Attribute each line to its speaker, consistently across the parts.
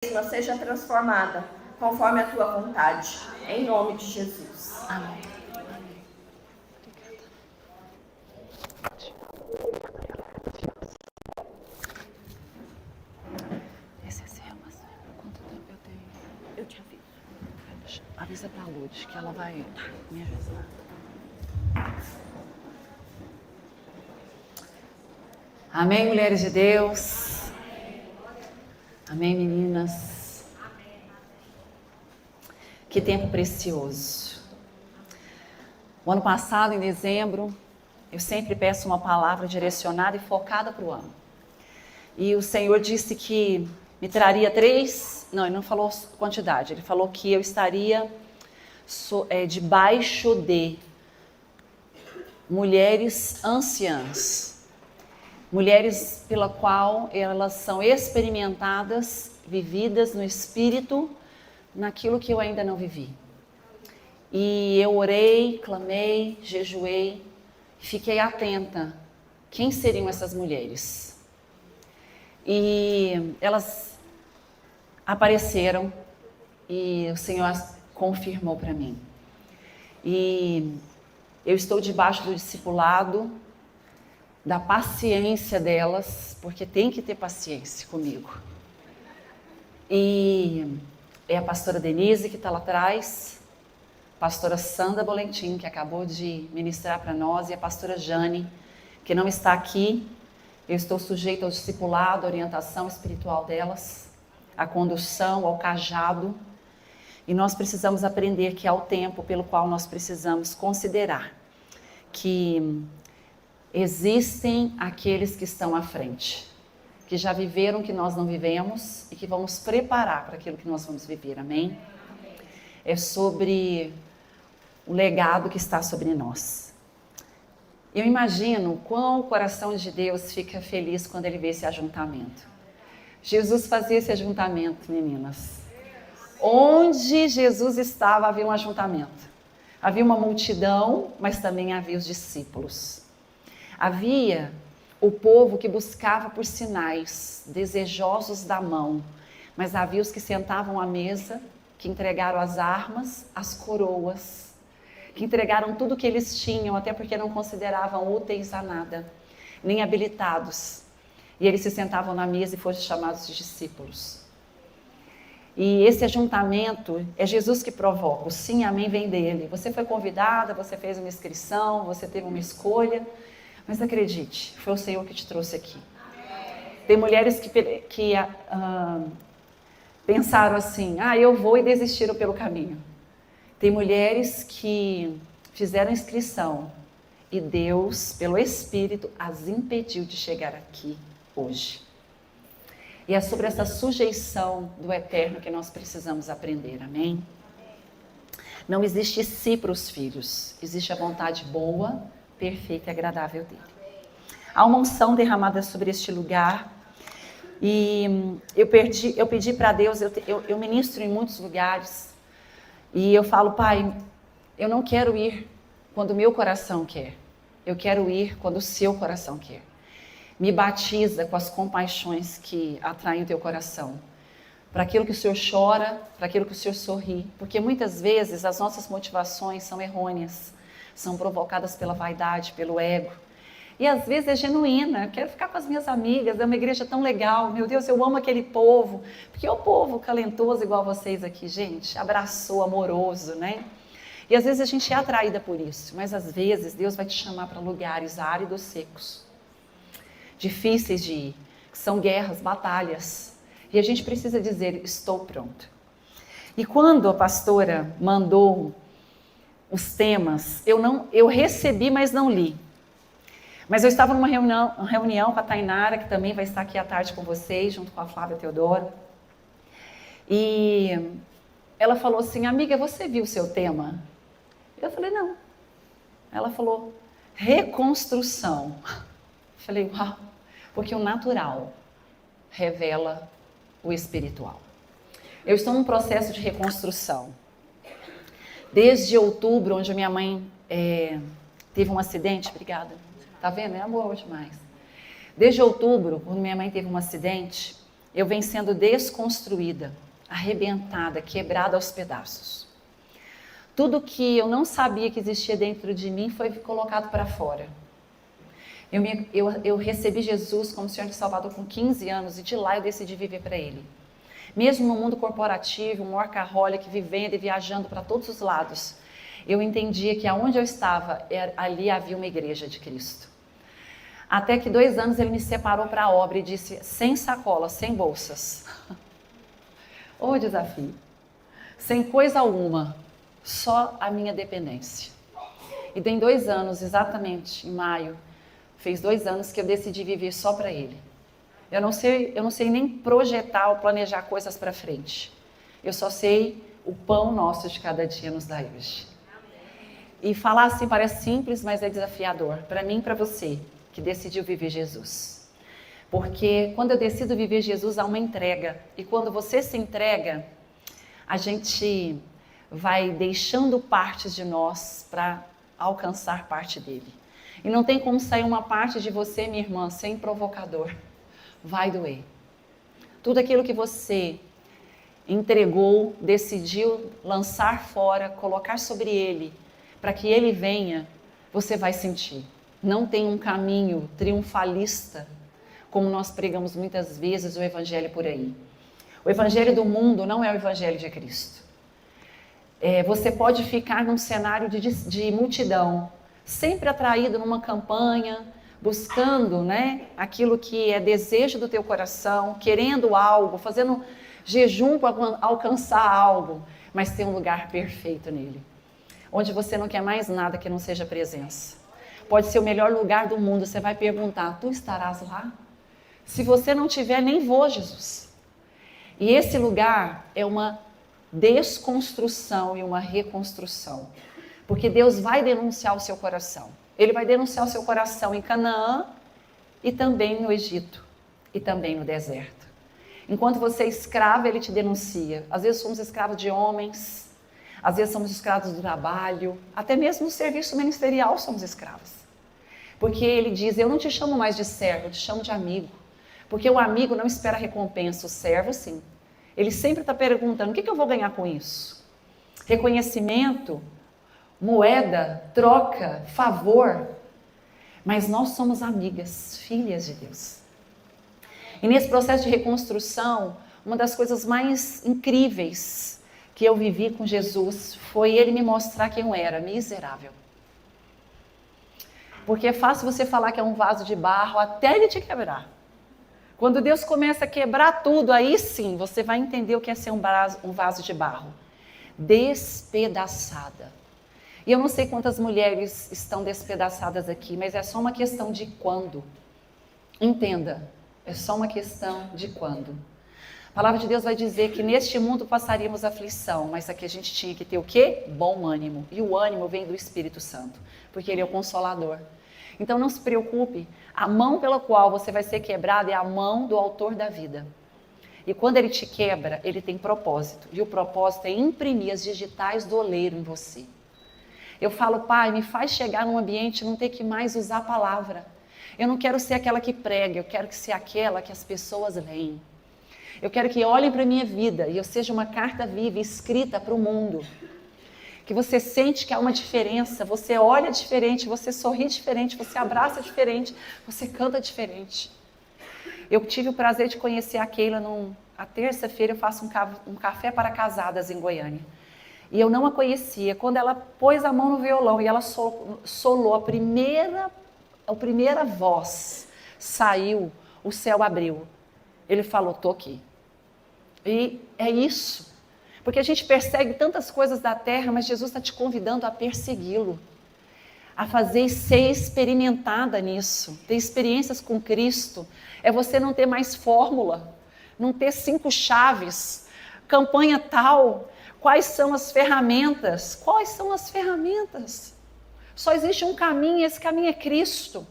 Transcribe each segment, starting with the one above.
Speaker 1: seja transformada conforme a tua vontade, em nome de Jesus.
Speaker 2: Amém. Esse é seu, mas quanto tempo eu tenho?
Speaker 1: Eu te aviso.
Speaker 2: Avisa pra Lud que ela vai me avisar. Amém, mulheres de Deus. Amém, meninas. Que tempo precioso. O ano passado, em dezembro, eu sempre peço uma palavra direcionada e focada para o ano. E o Senhor disse que me traria 3... Não, ele não falou quantidade. Ele falou que eu estaria debaixo de mulheres anciãs. Mulheres pela qual elas são experimentadas, vividas no Espírito, naquilo que eu ainda não vivi. E eu orei, clamei, jejuei, fiquei atenta. Quem seriam essas mulheres? E elas apareceram e o Senhor confirmou para mim. E eu estou debaixo do discipulado, da paciência delas, porque tem que ter paciência comigo. E é a pastora Denise que está lá atrás, a pastora Sandra Bolentim, que acabou de ministrar para nós, e a pastora Jane, que não está aqui. Eu estou sujeita ao discipulado, à orientação espiritual delas, à condução, ao cajado. E nós precisamos aprender que há o tempo pelo qual nós precisamos considerar que existem aqueles que estão à frente, que já viveram o que nós não vivemos e que vão nos preparar para aquilo que nós vamos viver, amém? É sobre o legado que está sobre nós. Eu imagino quão o coração de Deus fica feliz quando ele vê esse ajuntamento. Jesus fazia esse ajuntamento, meninas. Onde Jesus estava havia um ajuntamento. Havia uma multidão, mas também havia os discípulos. Havia o povo que buscava por sinais, desejosos da mão, mas havia os que sentavam à mesa, que entregaram as armas, as coroas, que entregaram tudo o que eles tinham, até porque não consideravam úteis a nada, nem habilitados. E eles se sentavam na mesa e foram chamados de discípulos. E esse ajuntamento é Jesus que provoca, o sim, amém vem dele. Você foi convidada, você fez uma inscrição, você teve uma escolha, mas acredite, foi o Senhor que te trouxe aqui. Tem mulheres que pensaram assim, eu vou, e desistiram pelo caminho. Tem mulheres que fizeram inscrição e Deus, pelo Espírito, as impediu de chegar aqui hoje. E é sobre essa sujeição do Eterno que nós precisamos aprender, amém? Não existe si para os filhos, existe a vontade boa, perfeita e agradável dele. Há uma unção derramada sobre este lugar e eu pedi para Deus, eu ministro em muitos lugares e eu falo, Pai, eu não quero ir quando o meu coração quer, eu quero ir quando o seu coração quer. Me batiza com as compaixões que atraem o teu coração, para aquilo que o Senhor chora, para aquilo que o Senhor sorri, porque muitas vezes as nossas motivações são errôneas, são provocadas pela vaidade, pelo ego. E às vezes é genuína, eu quero ficar com as minhas amigas, é uma igreja tão legal, meu Deus, eu amo aquele povo. Porque é o povo calentoso igual vocês aqui, gente, abraçou, amoroso, né? E às vezes a gente é atraída por isso, mas às vezes Deus vai te chamar para lugares áridos, secos, difíceis de ir, que são guerras, batalhas. E a gente precisa dizer, estou pronto. E quando a pastora mandou os temas, eu recebi, mas não li. Mas eu estava numa reunião com a Tainara, que também vai estar aqui à tarde com vocês, junto com a Flávia Teodoro. E ela falou assim, amiga, você viu o seu tema? Eu falei, não. Ela falou, reconstrução. Eu falei, uau, porque o natural revela o espiritual. Eu estou num processo de reconstrução. Desde outubro, onde a minha mãe teve um acidente, obrigada. Tá vendo? É amor demais. Desde outubro, quando minha mãe teve um acidente, eu venho sendo desconstruída, arrebentada, quebrada aos pedaços. Tudo que eu não sabia que existia dentro de mim foi colocado para fora. Eu recebi Jesus como Senhor e Salvador com 15 anos e de lá eu decidi viver para Ele. Mesmo no mundo corporativo, um workaholic, vivendo e viajando para todos os lados, eu entendia que aonde eu estava, ali havia uma igreja de Cristo. Até que 2 anos ele me separou para a obra e disse, sem sacola, sem bolsas. Ô desafio. Sem coisa alguma, só a minha dependência. E em 2 anos, exatamente, em maio, fez 2 anos que eu decidi viver só para Ele. Eu não sei nem projetar ou planejar coisas para frente. Eu só sei o pão nosso de cada dia nos dá hoje. E falar assim parece simples, mas é desafiador. Para mim e para você, que decidiu viver Jesus. Porque quando eu decido viver Jesus, há uma entrega. E quando você se entrega, a gente vai deixando partes de nós para alcançar parte dele. E não tem como sair uma parte de você, minha irmã, sem provocador. Vai doer. Tudo aquilo que você entregou, decidiu lançar fora, colocar sobre ele, para que ele venha, você vai sentir. Não tem um caminho triunfalista, como nós pregamos muitas vezes o evangelho por aí. O evangelho do mundo não é o evangelho de Cristo. Você pode ficar num cenário de multidão, sempre atraído numa campanha, buscando, né, aquilo que é desejo do teu coração, querendo algo, fazendo jejum para alcançar algo, mas tem um lugar perfeito nele, onde você não quer mais nada que não seja presença. Pode ser o melhor lugar do mundo, você vai perguntar, tu estarás lá? Se você não tiver, nem vou, Jesus. E esse lugar é uma desconstrução e uma reconstrução, porque Deus vai denunciar o seu coração. Ele vai denunciar o seu coração em Canaã e também no Egito e também no deserto. Enquanto você é escravo, ele te denuncia. Às vezes somos escravos de homens, às vezes somos escravos do trabalho, até mesmo no serviço ministerial somos escravos. Porque ele diz, eu não te chamo mais de servo, eu te chamo de amigo. Porque o amigo não espera recompensa, o servo sim. Ele sempre está perguntando, o que eu vou ganhar com isso? Reconhecimento, moeda, troca, favor. Mas nós somos amigas, filhas de Deus. E nesse processo de reconstrução, uma das coisas mais incríveis que eu vivi com Jesus foi ele me mostrar quem eu era, miserável. Porque é fácil você falar que é um vaso de barro até ele te quebrar. Quando Deus começa a quebrar tudo, aí sim você vai entender o que é ser um vaso de barro. Despedaçada. E eu não sei quantas mulheres estão despedaçadas aqui, mas é só uma questão de quando. Entenda, é só uma questão de quando. A palavra de Deus vai dizer que neste mundo passaríamos aflição, mas aqui a gente tinha que ter o quê? Bom ânimo. E o ânimo vem do Espírito Santo, porque ele é o Consolador. Então não se preocupe, a mão pela qual você vai ser quebrado é a mão do autor da vida. E quando ele te quebra, ele tem propósito. E o propósito é imprimir as digitais do oleiro em você. Eu falo, Pai, me faz chegar num ambiente e não ter que mais usar a palavra. Eu não quero ser aquela que prega, eu quero ser aquela que as pessoas leem. Eu quero que olhem para a minha vida e eu seja uma carta viva, escrita para o mundo. Que você sente que há uma diferença, você olha diferente, você sorri diferente, você abraça diferente, você canta diferente. Eu tive o prazer de conhecer a Keila a terça-feira eu faço um café para casadas em Goiânia. E eu não a conhecia. Quando ela pôs a mão no violão e ela solou a primeira voz, saiu, o céu abriu. Ele falou, tô aqui. E é isso. Porque a gente persegue tantas coisas da terra, mas Jesus está te convidando a persegui-lo. A fazer e ser experimentada nisso. Ter experiências com Cristo. É você não ter mais fórmula. Não ter 5 chaves. Campanha tal. Quais são as ferramentas? Quais são as ferramentas? Só existe um caminho e esse caminho é Cristo.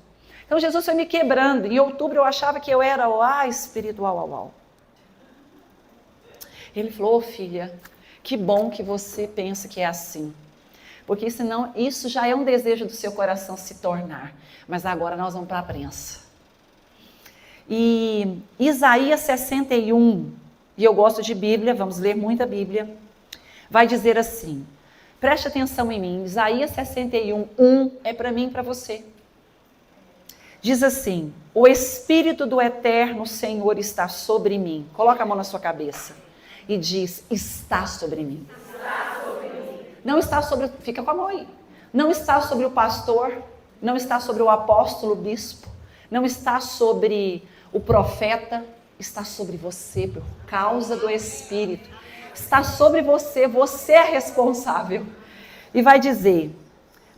Speaker 2: Então Jesus foi me quebrando. Em outubro eu achava que eu era o espiritual. Ele falou, filha, que bom que você pensa que é assim. Porque senão isso já é um desejo do seu coração se tornar. Mas agora nós vamos para a prensa. E Isaías 61, e eu gosto de Bíblia, vamos ler muita Bíblia, vai dizer assim, preste atenção em mim, Isaías 61, 1 é para mim e para você. Diz assim, o Espírito do Eterno Senhor está sobre mim. Coloca a mão na sua cabeça e diz, está sobre mim. Está sobre mim. Não está sobre, fica com a mão aí. Não está sobre o pastor, não está sobre o apóstolo, o bispo, não está sobre o profeta, está sobre você por causa do Espírito. Está sobre você, você é responsável. E vai dizer,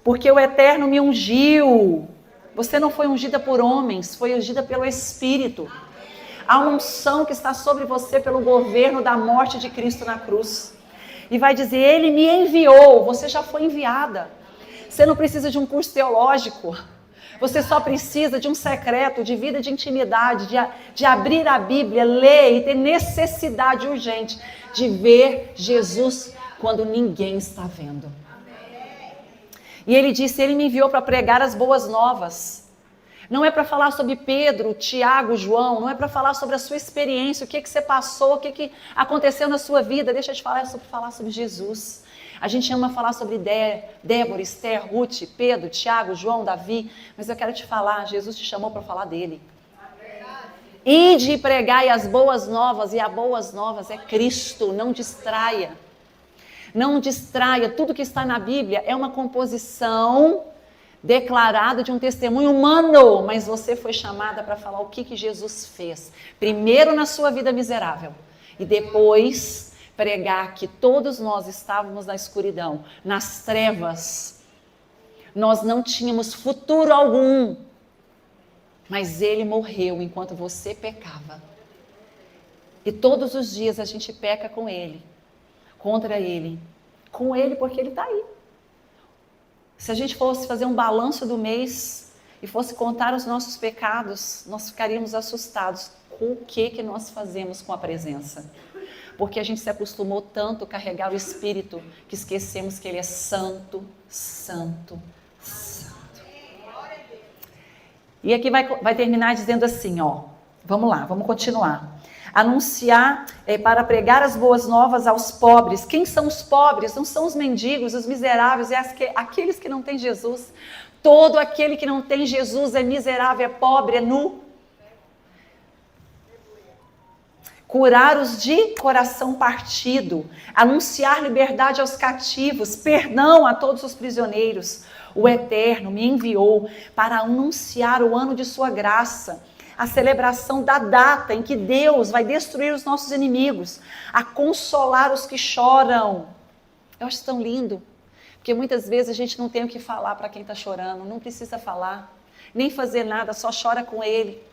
Speaker 2: porque o Eterno me ungiu. Você não foi ungida por homens, foi ungida pelo Espírito. Há uma unção que está sobre você pelo governo da morte de Cristo na cruz. E vai dizer, Ele me enviou, você já foi enviada. Você não precisa de um curso teológico. Você só precisa de um secreto, de vida de intimidade, de abrir a Bíblia, ler e ter necessidade urgente de ver Jesus quando ninguém está vendo. E ele disse, ele me enviou para pregar as boas novas. Não é para falar sobre Pedro, Tiago, João, não é para falar sobre a sua experiência, o que você passou, o que aconteceu na sua vida. Deixa eu te falar sobre Jesus. A gente ama falar sobre Débora, Esther, Ruth, Pedro, Tiago, João, Davi, mas eu quero te falar, Jesus te chamou para falar dele. Ide e pregai as boas novas, e as boas novas é Cristo, não distraia. Não distraia, tudo que está na Bíblia é uma composição declarada de um testemunho humano, mas você foi chamada para falar o que Jesus fez. Primeiro na sua vida miserável, e depois pregar que todos nós estávamos na escuridão, nas trevas. Nós não tínhamos futuro algum, mas Ele morreu enquanto você pecava. E todos os dias a gente peca com Ele. Contra Ele, com Ele porque Ele está aí. Se a gente fosse fazer um balanço do mês e fosse contar os nossos pecados, nós ficaríamos assustados com o que nós fazemos com a presença. Porque a gente se acostumou tanto a carregar o Espírito que esquecemos que Ele é santo, santo, santo. E aqui vai terminar dizendo assim, ó, vamos lá, vamos continuar. Anunciar para pregar as boas novas aos pobres. Quem são os pobres? Não são os mendigos, os miseráveis, aqueles que não têm Jesus. Todo aquele que não tem Jesus é miserável, é pobre, é nu. Curar os de coração partido, anunciar liberdade aos cativos, perdão a todos os prisioneiros. O Eterno me enviou para anunciar o ano de sua graça, a celebração da data em que Deus vai destruir os nossos inimigos, a consolar os que choram. Eu acho tão lindo, porque muitas vezes a gente não tem o que falar para quem está chorando, não precisa falar, nem fazer nada, só chora com ele.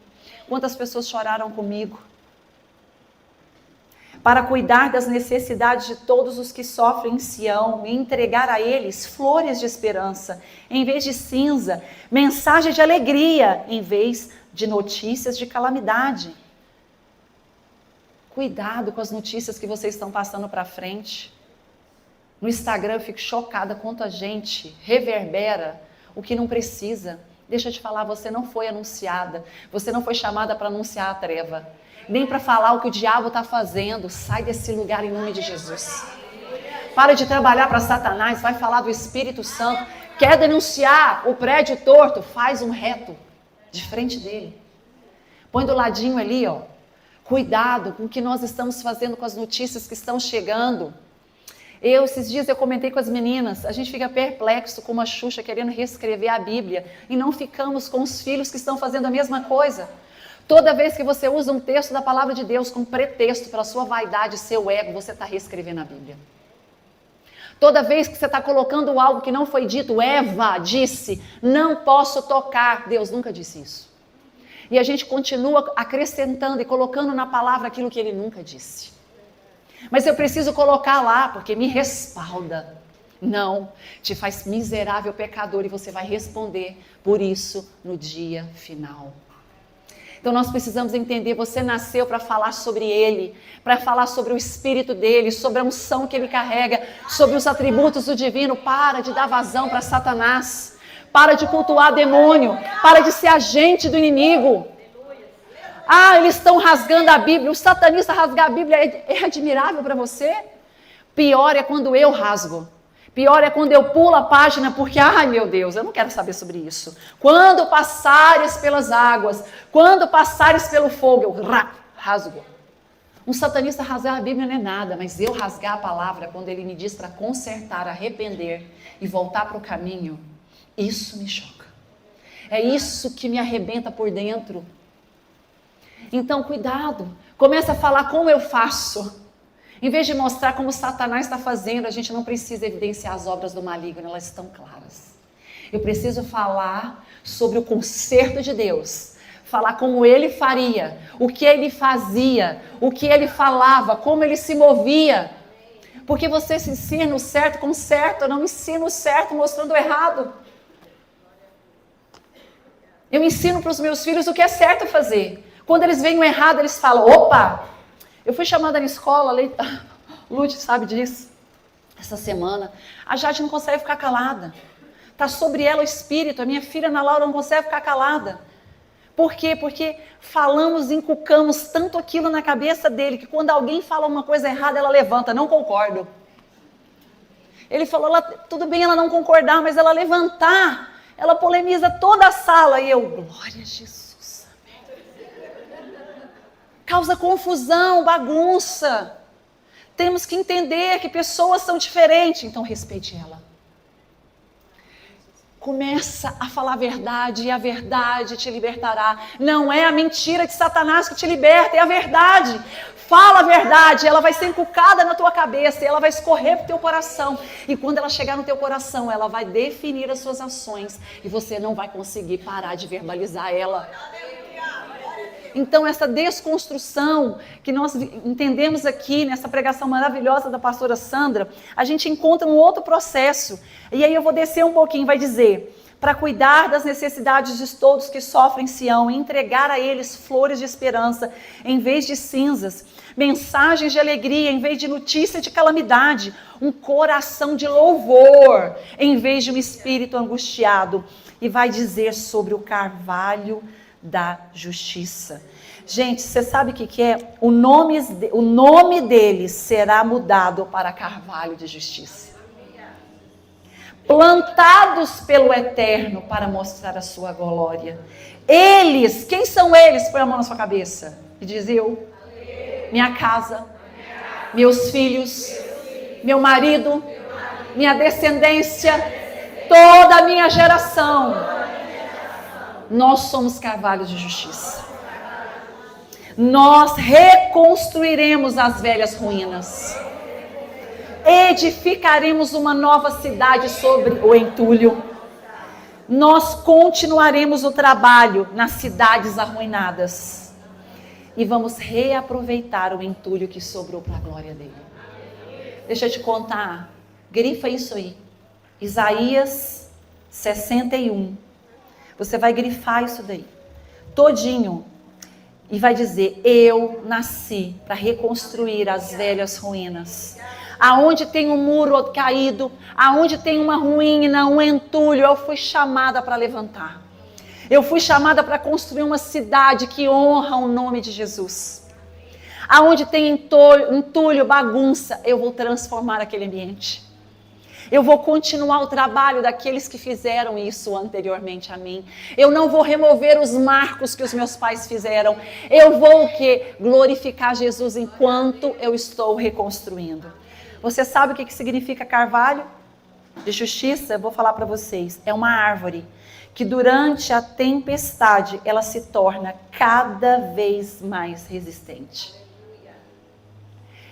Speaker 2: Quantas pessoas choraram comigo? Para cuidar das necessidades de todos os que sofrem em Sião e entregar a eles flores de esperança, em vez de cinza, mensagem de alegria, em vez de notícias de calamidade. Cuidado com as notícias que vocês estão passando para frente. No Instagram eu fico chocada quanto a gente reverbera o que não precisa. Deixa eu te falar, você não foi anunciada, você não foi chamada para anunciar a treva, nem para falar o que o diabo está fazendo. Sai desse lugar em nome de Jesus. Para de trabalhar para Satanás, vai falar do Espírito Santo. Quer denunciar o prédio torto? Faz um reto de frente dele. Põe do ladinho ali, ó. Cuidado com o que nós estamos fazendo com as notícias que estão chegando. Esses dias eu comentei com as meninas, a gente fica perplexo com uma Xuxa querendo reescrever a Bíblia e não ficamos com os filhos que estão fazendo a mesma coisa. Toda vez que você usa um texto da palavra de Deus como pretexto pela sua vaidade, seu ego, você está reescrevendo a Bíblia. Toda vez que você está colocando algo que não foi dito, Eva disse, não posso tocar. Deus nunca disse isso. E a gente continua acrescentando e colocando na palavra aquilo que ele nunca disse. Mas eu preciso colocar lá, porque me respalda. Não, te faz miserável pecador e você vai responder por isso no dia final. Então nós precisamos entender, você nasceu para falar sobre Ele, para falar sobre o Espírito dEle, sobre a unção que Ele carrega, sobre os atributos do divino. Para de dar vazão para Satanás, para de cultuar demônio, para de ser agente do inimigo. Ah, eles estão rasgando a Bíblia. O satanista rasgar a Bíblia é admirável para você? Pior é quando eu rasgo. Pior é quando eu pulo a página porque, ai meu Deus, eu não quero saber sobre isso. Quando passares pelas águas, quando passares pelo fogo, eu rasgo. Um satanista rasgar a Bíblia não é nada, mas eu rasgar a palavra quando ele me diz para consertar, arrepender e voltar para o caminho, isso me choca. É isso que me arrebenta por dentro. Então, cuidado. Começa a falar como eu faço. Em vez de mostrar como Satanás está fazendo, a gente não precisa evidenciar as obras do maligno, elas estão claras. Eu preciso falar sobre o conserto de Deus. Falar como ele faria, o que ele fazia, o que ele falava, como ele se movia. Porque você se ensina o certo com o certo, eu não ensino o certo mostrando o errado. Eu ensino para os meus filhos o que é certo fazer. Quando eles veem o errado, eles falam, opa, eu fui chamada na escola, Lute sabe disso, essa semana. A Jade não consegue ficar calada. Está sobre ela o espírito, a minha filha Ana Laura não consegue ficar calada. Por quê? Porque falamos, inculcamos tanto aquilo na cabeça dele, que quando alguém fala uma coisa errada, ela levanta, não concordo. Ele falou, tudo bem ela não concordar, mas ela levantar, ela polemiza toda a sala. E eu, glória a Jesus. Causa confusão, bagunça. Temos que entender que pessoas são diferentes, então respeite ela. Começa a falar a verdade e a verdade te libertará. Não é a mentira de Satanás que te liberta, é a verdade. Fala a verdade, ela vai ser inculcada na tua cabeça, ela vai escorrer para o teu coração. E quando ela chegar no teu coração, ela vai definir as suas ações e você não vai conseguir parar de verbalizar ela. Então, essa desconstrução que nós entendemos aqui nessa pregação maravilhosa da pastora Sandra, a gente encontra um outro processo. E aí eu vou descer um pouquinho, vai dizer, para cuidar das necessidades de todos que sofrem em Sião, e entregar a eles flores de esperança em vez de cinzas, mensagens de alegria em vez de notícia de calamidade, um coração de louvor em vez de um espírito angustiado. E vai dizer sobre o carvalho da justiça. Gente, você sabe o que é? O nome deles será mudado para carvalho de justiça. Plantados pelo Eterno para mostrar a sua glória. Eles, quem são eles? Põe a mão na sua cabeça e diz eu, minha casa, meus filhos, meu marido, minha descendência, toda a minha geração. Nós somos carvalhos de justiça. Nós reconstruiremos as velhas ruínas. Edificaremos uma nova cidade sobre o entulho. Nós continuaremos o trabalho nas cidades arruinadas. E vamos reaproveitar o entulho que sobrou para a glória dele. Deixa eu te contar. Grifa isso aí. Isaías 61. Você vai grifar isso daí, todinho, e vai dizer, eu nasci para reconstruir as velhas ruínas. Aonde tem um muro caído, aonde tem uma ruína, um entulho, eu fui chamada para levantar. Eu fui chamada para construir uma cidade que honra o nome de Jesus. Aonde tem entulho, bagunça, eu vou transformar aquele ambiente. Eu vou continuar o trabalho daqueles que fizeram isso anteriormente a mim. Eu não vou remover os marcos que os meus pais fizeram. Eu vou o quê? Glorificar Jesus enquanto eu estou reconstruindo. Você sabe o que significa carvalho de justiça? Eu vou falar para vocês. É uma árvore que durante a tempestade ela se torna cada vez mais resistente.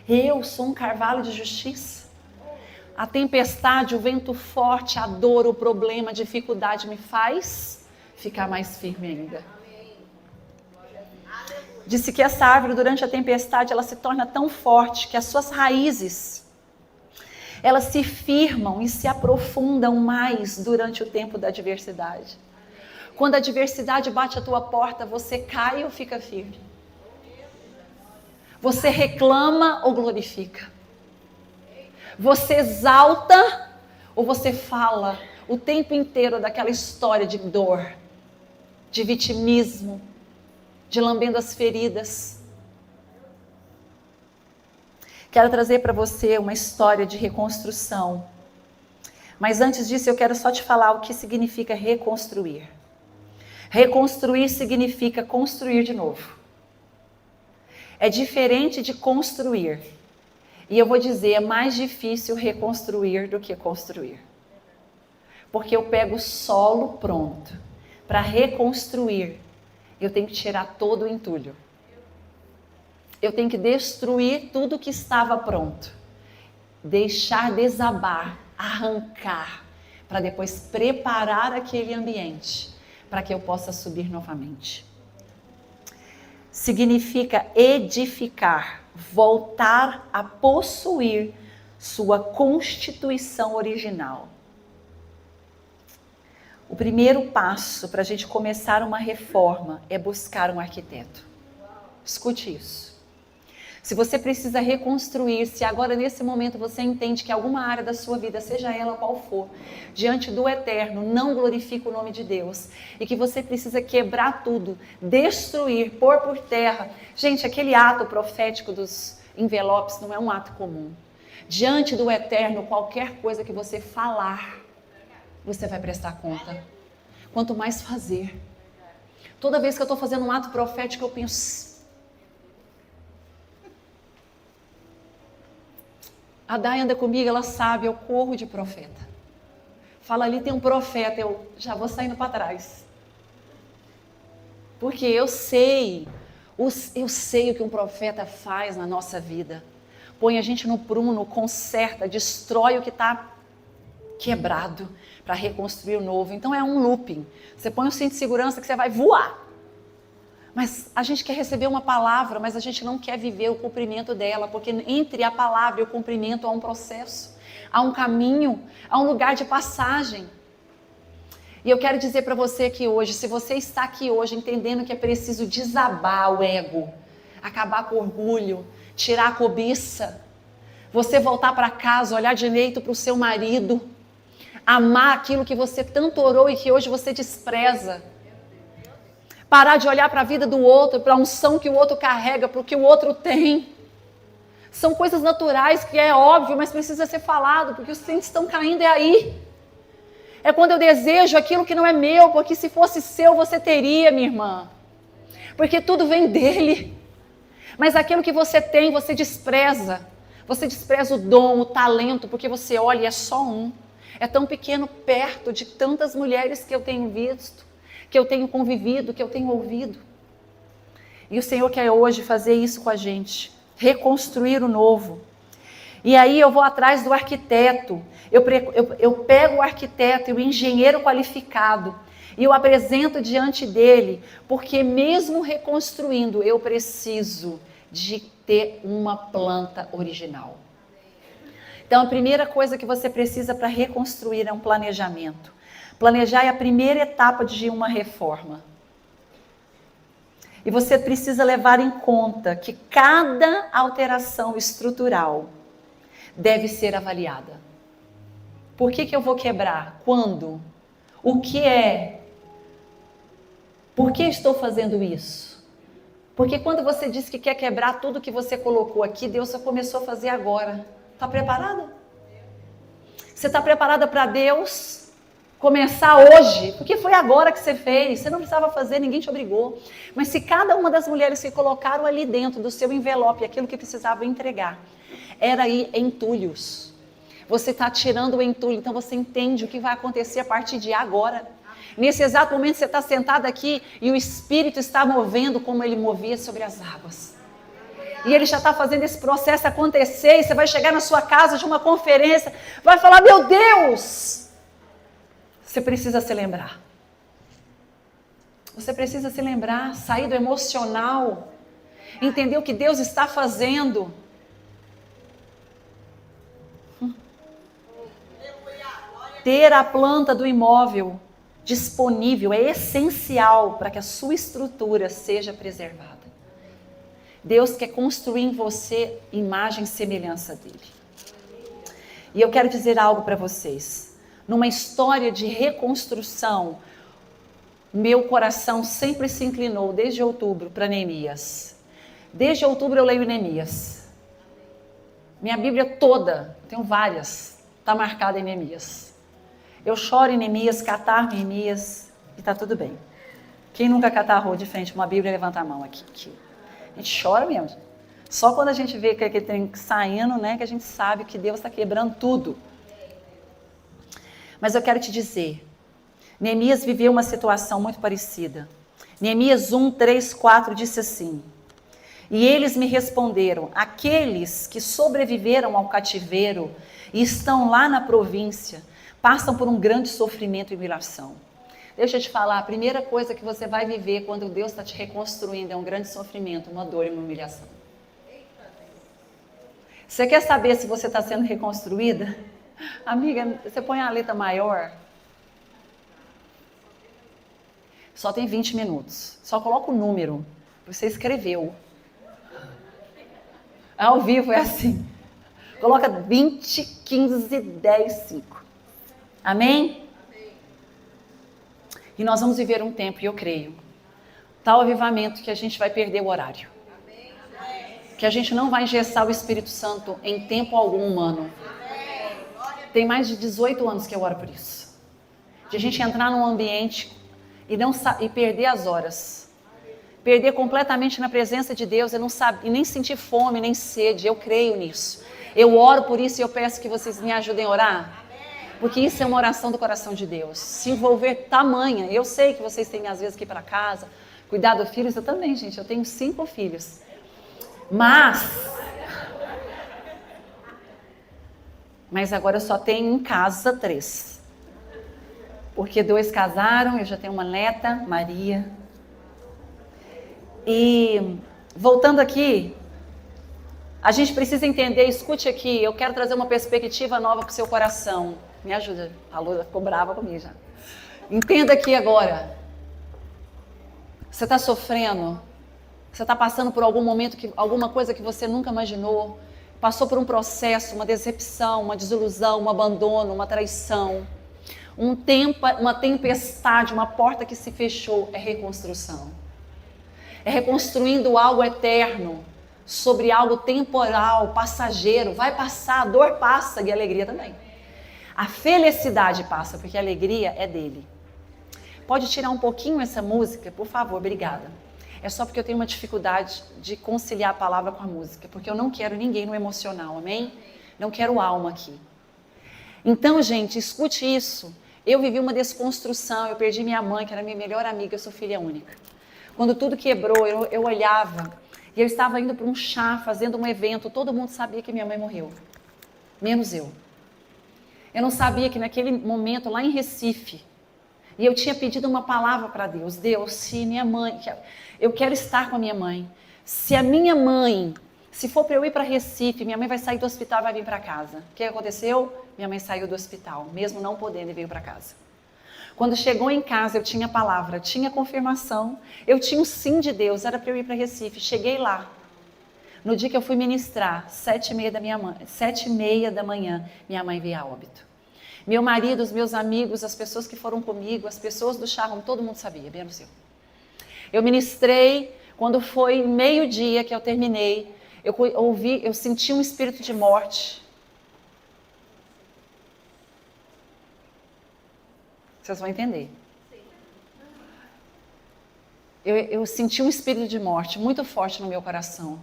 Speaker 2: Eu sou um carvalho de justiça. A tempestade, o vento forte, a dor, o problema, a dificuldade me faz ficar mais firme ainda. Disse que essa árvore, durante a tempestade, ela se torna tão forte que as suas raízes, elas se firmam e se aprofundam mais durante o tempo da adversidade. Quando a adversidade bate a tua porta, você cai ou fica firme? Você reclama ou glorifica? Você exalta ou você fala o tempo inteiro daquela história de dor, de vitimismo, de lambendo as feridas. Quero trazer para você uma história de reconstrução. Mas antes disso, eu quero só te falar o que significa reconstruir. Reconstruir significa construir de novo. É diferente de construir. E eu vou dizer, é mais difícil reconstruir do que construir. Porque eu pego o solo pronto. Para reconstruir, eu tenho que tirar todo o entulho. Eu tenho que destruir tudo que estava pronto. Deixar desabar, arrancar, para depois preparar aquele ambiente para que eu possa subir novamente. Significa edificar, voltar a possuir sua constituição original. O primeiro passo para a gente começar uma reforma é buscar um arquiteto. Escute isso. Se você precisa reconstruir, se agora nesse momento você entende que alguma área da sua vida, seja ela qual for, diante do Eterno, não glorifica o nome de Deus, e que você precisa quebrar tudo, destruir, pôr por terra. Gente, aquele ato profético dos envelopes não é um ato comum. Diante do Eterno, qualquer coisa que você falar, você vai prestar conta. Quanto mais fazer. Toda vez que eu estou fazendo um ato profético, eu penso... A Day anda comigo, ela sabe, eu corro de profeta. Fala ali, tem um profeta, eu já vou saindo para trás. Porque eu sei o que um profeta faz na nossa vida. Põe a gente no prumo, conserta, destrói o que está quebrado para reconstruir o novo. Então é um looping. Você põe um cinto de segurança que você vai voar. Mas a gente quer receber uma palavra, mas a gente não quer viver o cumprimento dela, porque entre a palavra e o cumprimento há um processo, há um caminho, há um lugar de passagem. E eu quero dizer para você que hoje, se você está aqui hoje entendendo que é preciso desabar o ego, acabar com o orgulho, tirar a cobiça, você voltar para casa, olhar direito para o seu marido, amar aquilo que você tanto orou e que hoje você despreza. Parar de olhar para a vida do outro, para a unção que o outro carrega, para o que o outro tem. São coisas naturais que é óbvio, mas precisa ser falado, porque os trens estão caindo aí. É quando eu desejo aquilo que não é meu, porque se fosse seu você teria, minha irmã. Porque tudo vem dele. Mas aquilo que você tem, você despreza. Você despreza o dom, o talento, porque você olha e é só um. É tão pequeno perto de tantas mulheres que eu tenho visto, que eu tenho convivido, que eu tenho ouvido. E o Senhor quer hoje fazer isso com a gente, reconstruir o novo. E aí eu vou atrás do arquiteto, eu pego o arquiteto e o engenheiro qualificado, e eu apresento diante dele, porque mesmo reconstruindo, eu preciso de ter uma planta original. Então a primeira coisa que você precisa para reconstruir é um planejamento. Planejar é a primeira etapa de uma reforma. E você precisa levar em conta que cada alteração estrutural deve ser avaliada. Por que eu vou quebrar? Quando? O que é? Por que estou fazendo isso? Porque quando você diz que quer quebrar tudo que você colocou aqui, Deus só começou a fazer agora. Está preparada? Você está preparada para Deus começar hoje, porque foi agora que você fez, você não precisava fazer, ninguém te obrigou. Mas se cada uma das mulheres que colocaram ali dentro do seu envelope aquilo que precisava entregar, era aí entulhos. Você está tirando o entulho, então você entende o que vai acontecer a partir de agora. Nesse exato momento você está sentado aqui e o Espírito está movendo como ele movia sobre as águas. E ele já está fazendo esse processo acontecer, e você vai chegar na sua casa de uma conferência, vai falar, meu Deus! Você precisa se lembrar. Você precisa se lembrar, sair do emocional, entender o que Deus está fazendo. Ter a planta do imóvel disponível é essencial para que a sua estrutura seja preservada. Deus quer construir em você imagem e semelhança dele. E eu quero dizer algo para vocês. Numa história de reconstrução, meu coração sempre se inclinou, desde outubro, para Neemias. Desde outubro eu leio Neemias. Minha Bíblia toda, tenho várias, está marcada em Neemias. Eu choro em Neemias, catarro em Neemias, e está tudo bem. Quem nunca catarrou de frente a uma Bíblia, levanta a mão aqui. A gente chora mesmo. Só quando a gente vê que aquele trem saindo, né, que a gente sabe que Deus está quebrando tudo. Mas eu quero te dizer, Neemias viveu uma situação muito parecida. Neemias 1, 3, 4 disse assim: e eles me responderam, aqueles que sobreviveram ao cativeiro e estão lá na província, passam por um grande sofrimento e humilhação. Deixa eu te falar, a primeira coisa que você vai viver quando Deus está te reconstruindo é um grande sofrimento, uma dor e uma humilhação. Você quer saber se você está sendo reconstruída? Amiga, você põe a letra maior. Só tem 20 minutos. Só coloca o número. Você escreveu. Ao vivo é assim. Coloca 20, 15, 10, 5. Amém? E nós vamos viver um tempo, e eu creio, tal avivamento que a gente vai perder o horário. Que a gente não vai engessar o Espírito Santo em tempo algum humano. Tem mais de 18 anos que eu oro por isso. De a gente entrar num ambiente e perder as horas. Perder completamente na presença de Deus e nem sentir fome, nem sede. Eu creio nisso. Eu oro por isso e eu peço que vocês me ajudem a orar. Porque isso é uma oração do coração de Deus. Se envolver tamanha. Eu sei que vocês têm às vezes que ir para casa, cuidar dos filhos. Eu também, gente. Eu tenho 5 filhos. Mas agora eu só tenho em casa 3. Porque 2 casaram, eu já tenho uma neta, Maria. E voltando aqui, a gente precisa entender, escute aqui, eu quero trazer uma perspectiva nova para o seu coração. Me ajuda, a Lula ficou brava comigo já. Entenda aqui agora. Você está sofrendo? Você está passando por algum momento, alguma coisa que você nunca imaginou? Passou por um processo, uma decepção, uma desilusão, um abandono, uma traição. Uma tempestade, uma porta que se fechou. É reconstrução. É reconstruindo algo eterno sobre algo temporal, passageiro. Vai passar, a dor passa e a alegria também. A felicidade passa, porque a alegria é dele. Pode tirar um pouquinho essa música, por favor, obrigada. É só porque eu tenho uma dificuldade de conciliar a palavra com a música, porque eu não quero ninguém no emocional, amém? Não quero alma aqui. Então, gente, escute isso. Eu vivi uma desconstrução, eu perdi minha mãe, que era minha melhor amiga, eu sou filha única. Quando tudo quebrou, eu olhava, e eu estava indo para um chá, fazendo um evento, todo mundo sabia que minha mãe morreu, menos eu. Eu não sabia que naquele momento, lá em Recife, e eu tinha pedido uma palavra para Deus. Deus, se minha mãe... Eu quero estar com a minha mãe. Se a minha mãe... Se for para eu ir para Recife, minha mãe vai sair do hospital e vai vir para casa. O que aconteceu? Minha mãe saiu do hospital, mesmo não podendo, e veio para casa. Quando chegou em casa, eu tinha palavra, tinha confirmação. Eu tinha o sim de Deus, era para eu ir para Recife. Cheguei lá. No dia que eu fui ministrar, 7h30 da manhã, minha mãe veio a óbito. Meu marido, os meus amigos, as pessoas que foram comigo, as pessoas do charro, todo mundo sabia, menos eu. Eu ministrei, quando foi meio-dia que eu terminei, eu senti um espírito de morte. Vocês vão entender. Eu senti um espírito de morte muito forte no meu coração.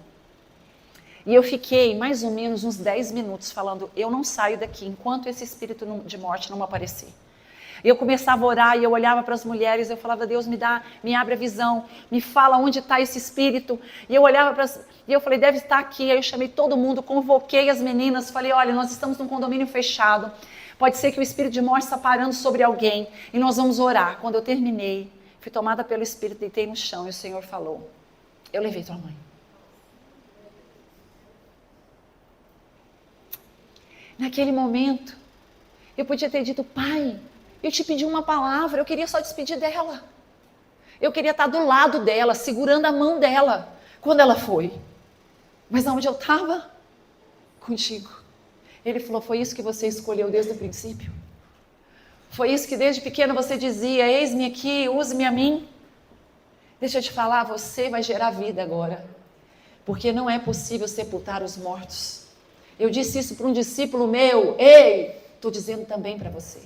Speaker 2: E eu fiquei mais ou menos uns 10 minutos falando, eu não saio daqui enquanto esse espírito de morte não aparecer. E eu começava a orar e eu olhava para as mulheres, eu falava, Deus me abre a visão, me fala onde está esse espírito. E eu olhava e eu falei, deve estar aqui. Aí eu chamei todo mundo, convoquei as meninas, falei, olha, nós estamos num condomínio fechado. Pode ser que o espírito de morte está parando sobre alguém e nós vamos orar. Quando eu terminei, fui tomada pelo espírito, deitei no chão e o Senhor falou, eu levei tua mãe. Naquele momento, eu podia ter dito, pai, eu te pedi uma palavra, eu queria só despedir dela. Eu queria estar do lado dela, segurando a mão dela, quando ela foi. Mas onde eu estava? Contigo. Ele falou, foi isso que você escolheu desde o princípio? Foi isso que desde pequena você dizia: eis-me aqui, use-me a mim. Deixa eu te falar, você vai gerar vida agora. Porque não é possível sepultar os mortos. Eu disse isso para um discípulo meu. Ei, estou dizendo também para você.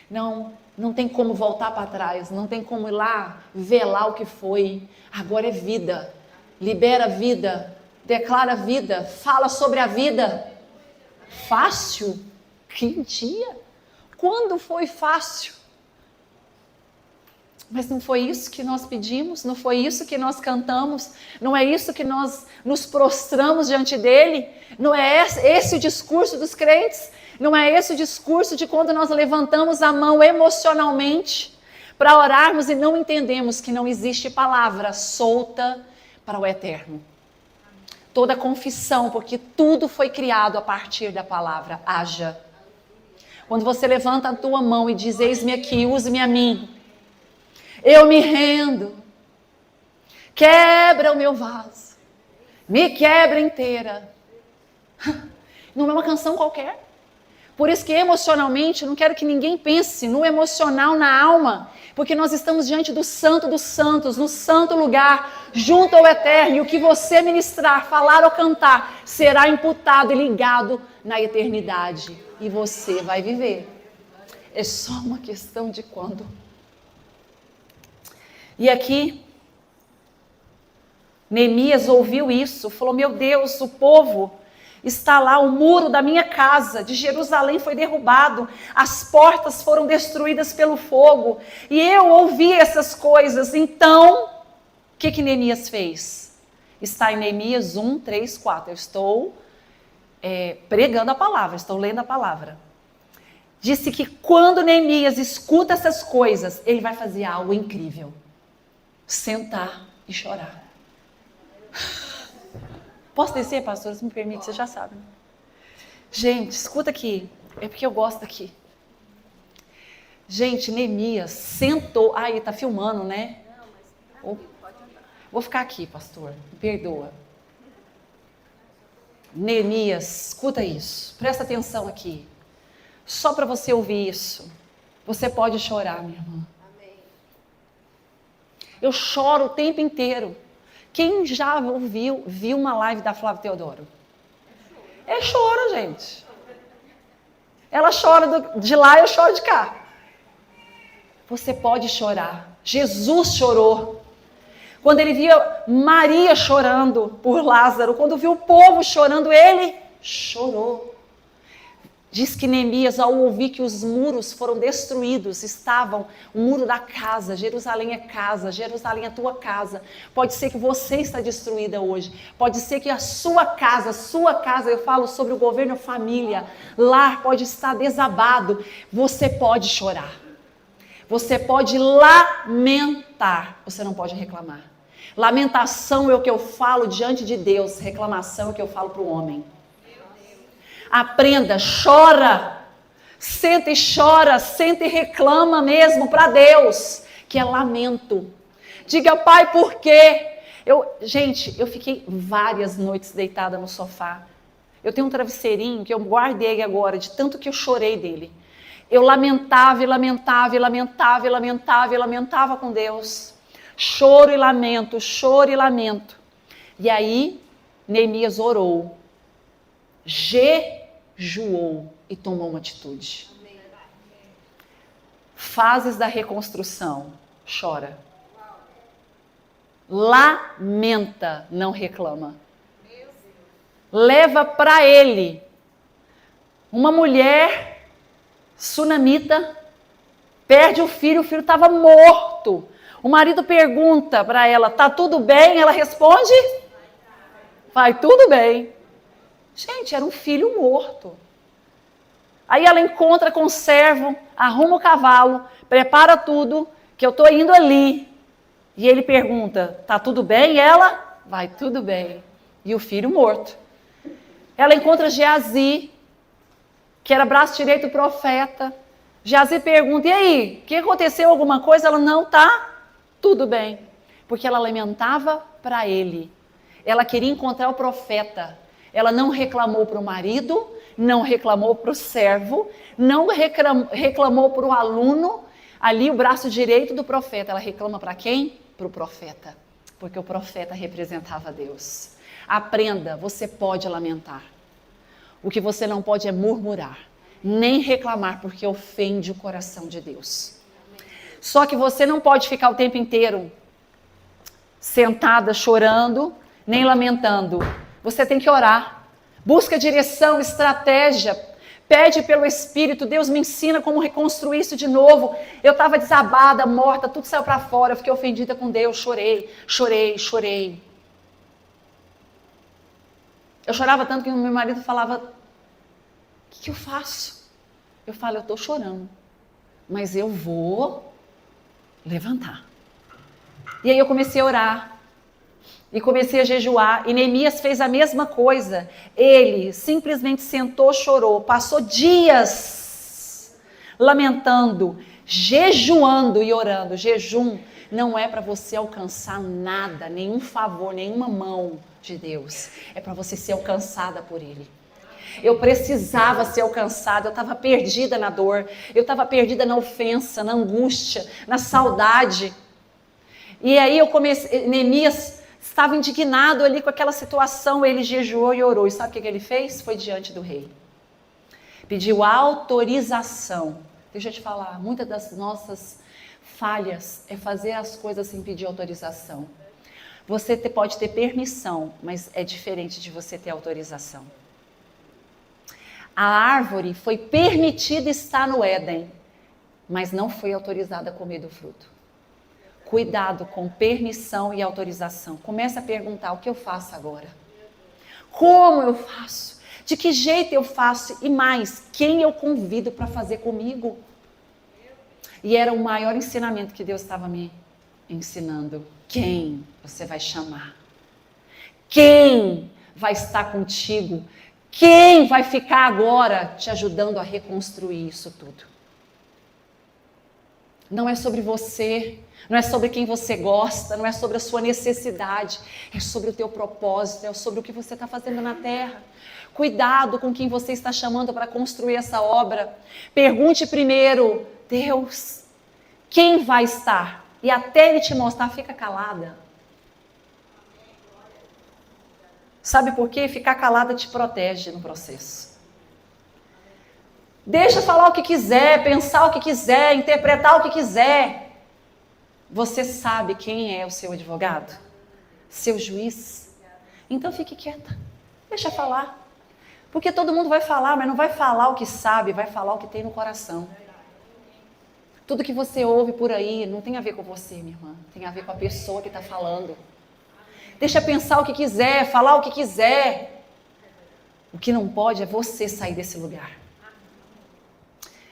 Speaker 2: Não tem como voltar para trás. Não tem como ir lá velar o que foi. Agora é vida. Libera a vida. Declara a vida. Fala sobre a vida. Fácil? Que dia? Quando foi fácil? Mas não foi isso que nós pedimos, não foi isso que nós cantamos, não é isso que nós nos prostramos diante dele, não é esse o discurso dos crentes, não é esse o discurso de quando nós levantamos a mão emocionalmente para orarmos e não entendemos que não existe palavra solta para o eterno. Toda confissão, porque tudo foi criado a partir da palavra, haja. Quando você levanta a tua mão e diz: eis-me aqui, use-me a mim. Eu me rendo, quebra o meu vaso, me quebra inteira. Não é uma canção qualquer. Por isso que emocionalmente, não quero que ninguém pense no emocional, na alma, porque nós estamos diante do Santo dos Santos, no santo lugar, junto ao Eterno, e o que você ministrar, falar ou cantar, será imputado e ligado na eternidade, e você vai viver. É só uma questão de quando. E aqui, Neemias ouviu isso, falou: meu Deus, o povo está lá, o muro da minha casa, de Jerusalém, foi derrubado, as portas foram destruídas pelo fogo, e eu ouvi essas coisas. Então, o que Neemias fez? Está em Neemias 1, 3, 4, eu estou pregando a palavra, estou lendo a palavra. Disse que quando Neemias escuta essas coisas, ele vai fazer algo incrível. Sentar e chorar. Posso descer, pastor? Se me permite, você já sabe. Gente, escuta aqui. É porque eu gosto aqui. Gente, Neemias sentou. Aí, tá filmando, né? Vou ficar aqui, pastor. Me perdoa. Neemias, escuta isso. Presta atenção aqui. Só para você ouvir isso. Você pode chorar, minha irmã. Eu choro o tempo inteiro. Quem já viu uma live da Flávia Teodoro? É choro, gente. Ela chora de lá, eu choro de cá. Você pode chorar. Jesus chorou. Quando ele via Maria chorando por Lázaro, quando viu o povo chorando, ele chorou. Diz que Neemias, ao ouvir que os muros foram destruídos, estavam, o muro da casa, Jerusalém é casa, Jerusalém é tua casa. Pode ser que você está destruída hoje, pode ser que a sua casa, eu falo sobre o governo família, lar pode estar desabado. Você pode chorar, você pode lamentar, você não pode reclamar. Lamentação é o que eu falo diante de Deus, reclamação é o que eu falo para o homem. Aprenda, chora, senta e reclama mesmo para Deus, que é lamento. Diga: Pai, por quê? Gente, eu fiquei várias noites deitada no sofá. Eu tenho um travesseirinho que eu guardei agora, de tanto que eu chorei dele. Eu lamentava com Deus. Choro e lamento. E aí, Neemias orou. Jejuou e tomou uma atitude. Fases da reconstrução. Chora. Lamenta, não reclama. Leva para ele. Uma mulher sunamita perde o filho estava morto. O marido pergunta para ela: tá tudo bem? Ela responde: vai tudo bem. Gente, era um filho morto. Aí ela encontra com o servo, arruma o cavalo, prepara tudo, que eu estou indo ali. E ele pergunta: tá tudo bem? E ela: vai tudo bem. E o filho morto. Ela encontra Geazi, que era braço direito do profeta. Geazi pergunta: e aí, o que aconteceu? Alguma coisa? Ela: não, tá tudo bem. Porque ela lamentava para ele. Ela queria encontrar o profeta. Ela não reclamou para o marido, não reclamou para o servo, não reclamou para o aluno, ali o braço direito do profeta. Ela reclama para quem? Para o profeta, porque o profeta representava Deus. Aprenda, você pode lamentar. O que você não pode é murmurar, nem reclamar, porque ofende o coração de Deus. Só que você não pode ficar o tempo inteiro sentada chorando, nem lamentando. Você tem que orar. Busca direção, estratégia. Pede pelo Espírito. Deus me ensina como reconstruir isso de novo. Eu estava desabada, morta, tudo saiu para fora. Eu fiquei ofendida com Deus. Chorei. Eu chorava tanto que o meu marido falava: o que eu faço? Eu falo: eu estou chorando, mas eu vou levantar. E aí eu comecei a orar. E comecei a jejuar, e Neemias fez a mesma coisa. Ele simplesmente sentou, chorou, passou dias lamentando, jejuando e orando. Jejum não é para você alcançar nada, nenhum favor, nenhuma mão de Deus. É para você ser alcançada por Ele. Eu precisava ser alcançada, eu estava perdida na dor, eu estava perdida na ofensa, na angústia, na saudade. E aí Neemias estava indignado ali com aquela situação, ele jejuou e orou. E sabe o que ele fez? Foi diante do rei. Pediu autorização. Deixa eu te falar, muitas das nossas falhas é fazer as coisas sem pedir autorização. Você pode ter permissão, mas é diferente de você ter autorização. A árvore foi permitida estar no Éden, mas não foi autorizada a comer do fruto. Cuidado com permissão e autorização. Comece a perguntar: o que eu faço agora? Como eu faço? De que jeito eu faço? E mais, quem eu convido para fazer comigo? E era o maior ensinamento que Deus estava me ensinando. Quem você vai chamar? Quem vai estar contigo? Quem vai ficar agora te ajudando a reconstruir isso tudo? Não é sobre você, não é sobre quem você gosta, não é sobre a sua necessidade, é sobre o teu propósito, é sobre o que você está fazendo na terra. Cuidado com quem você está chamando para construir essa obra. Pergunte primeiro: Deus, quem vai estar? E até Ele te mostrar, fica calada. Sabe por quê? Ficar calada te protege no processo. Deixa falar o que quiser, pensar o que quiser, interpretar o que quiser. Você sabe quem é o seu advogado? Seu juiz? Então fique quieta, deixa falar. Porque todo mundo vai falar, mas não vai falar o que sabe, vai falar o que tem no coração. Tudo que você ouve por aí não tem a ver com você, minha irmã. Tem a ver com a pessoa que está falando. Deixa pensar o que quiser, falar o que quiser. O que não pode é você sair desse lugar.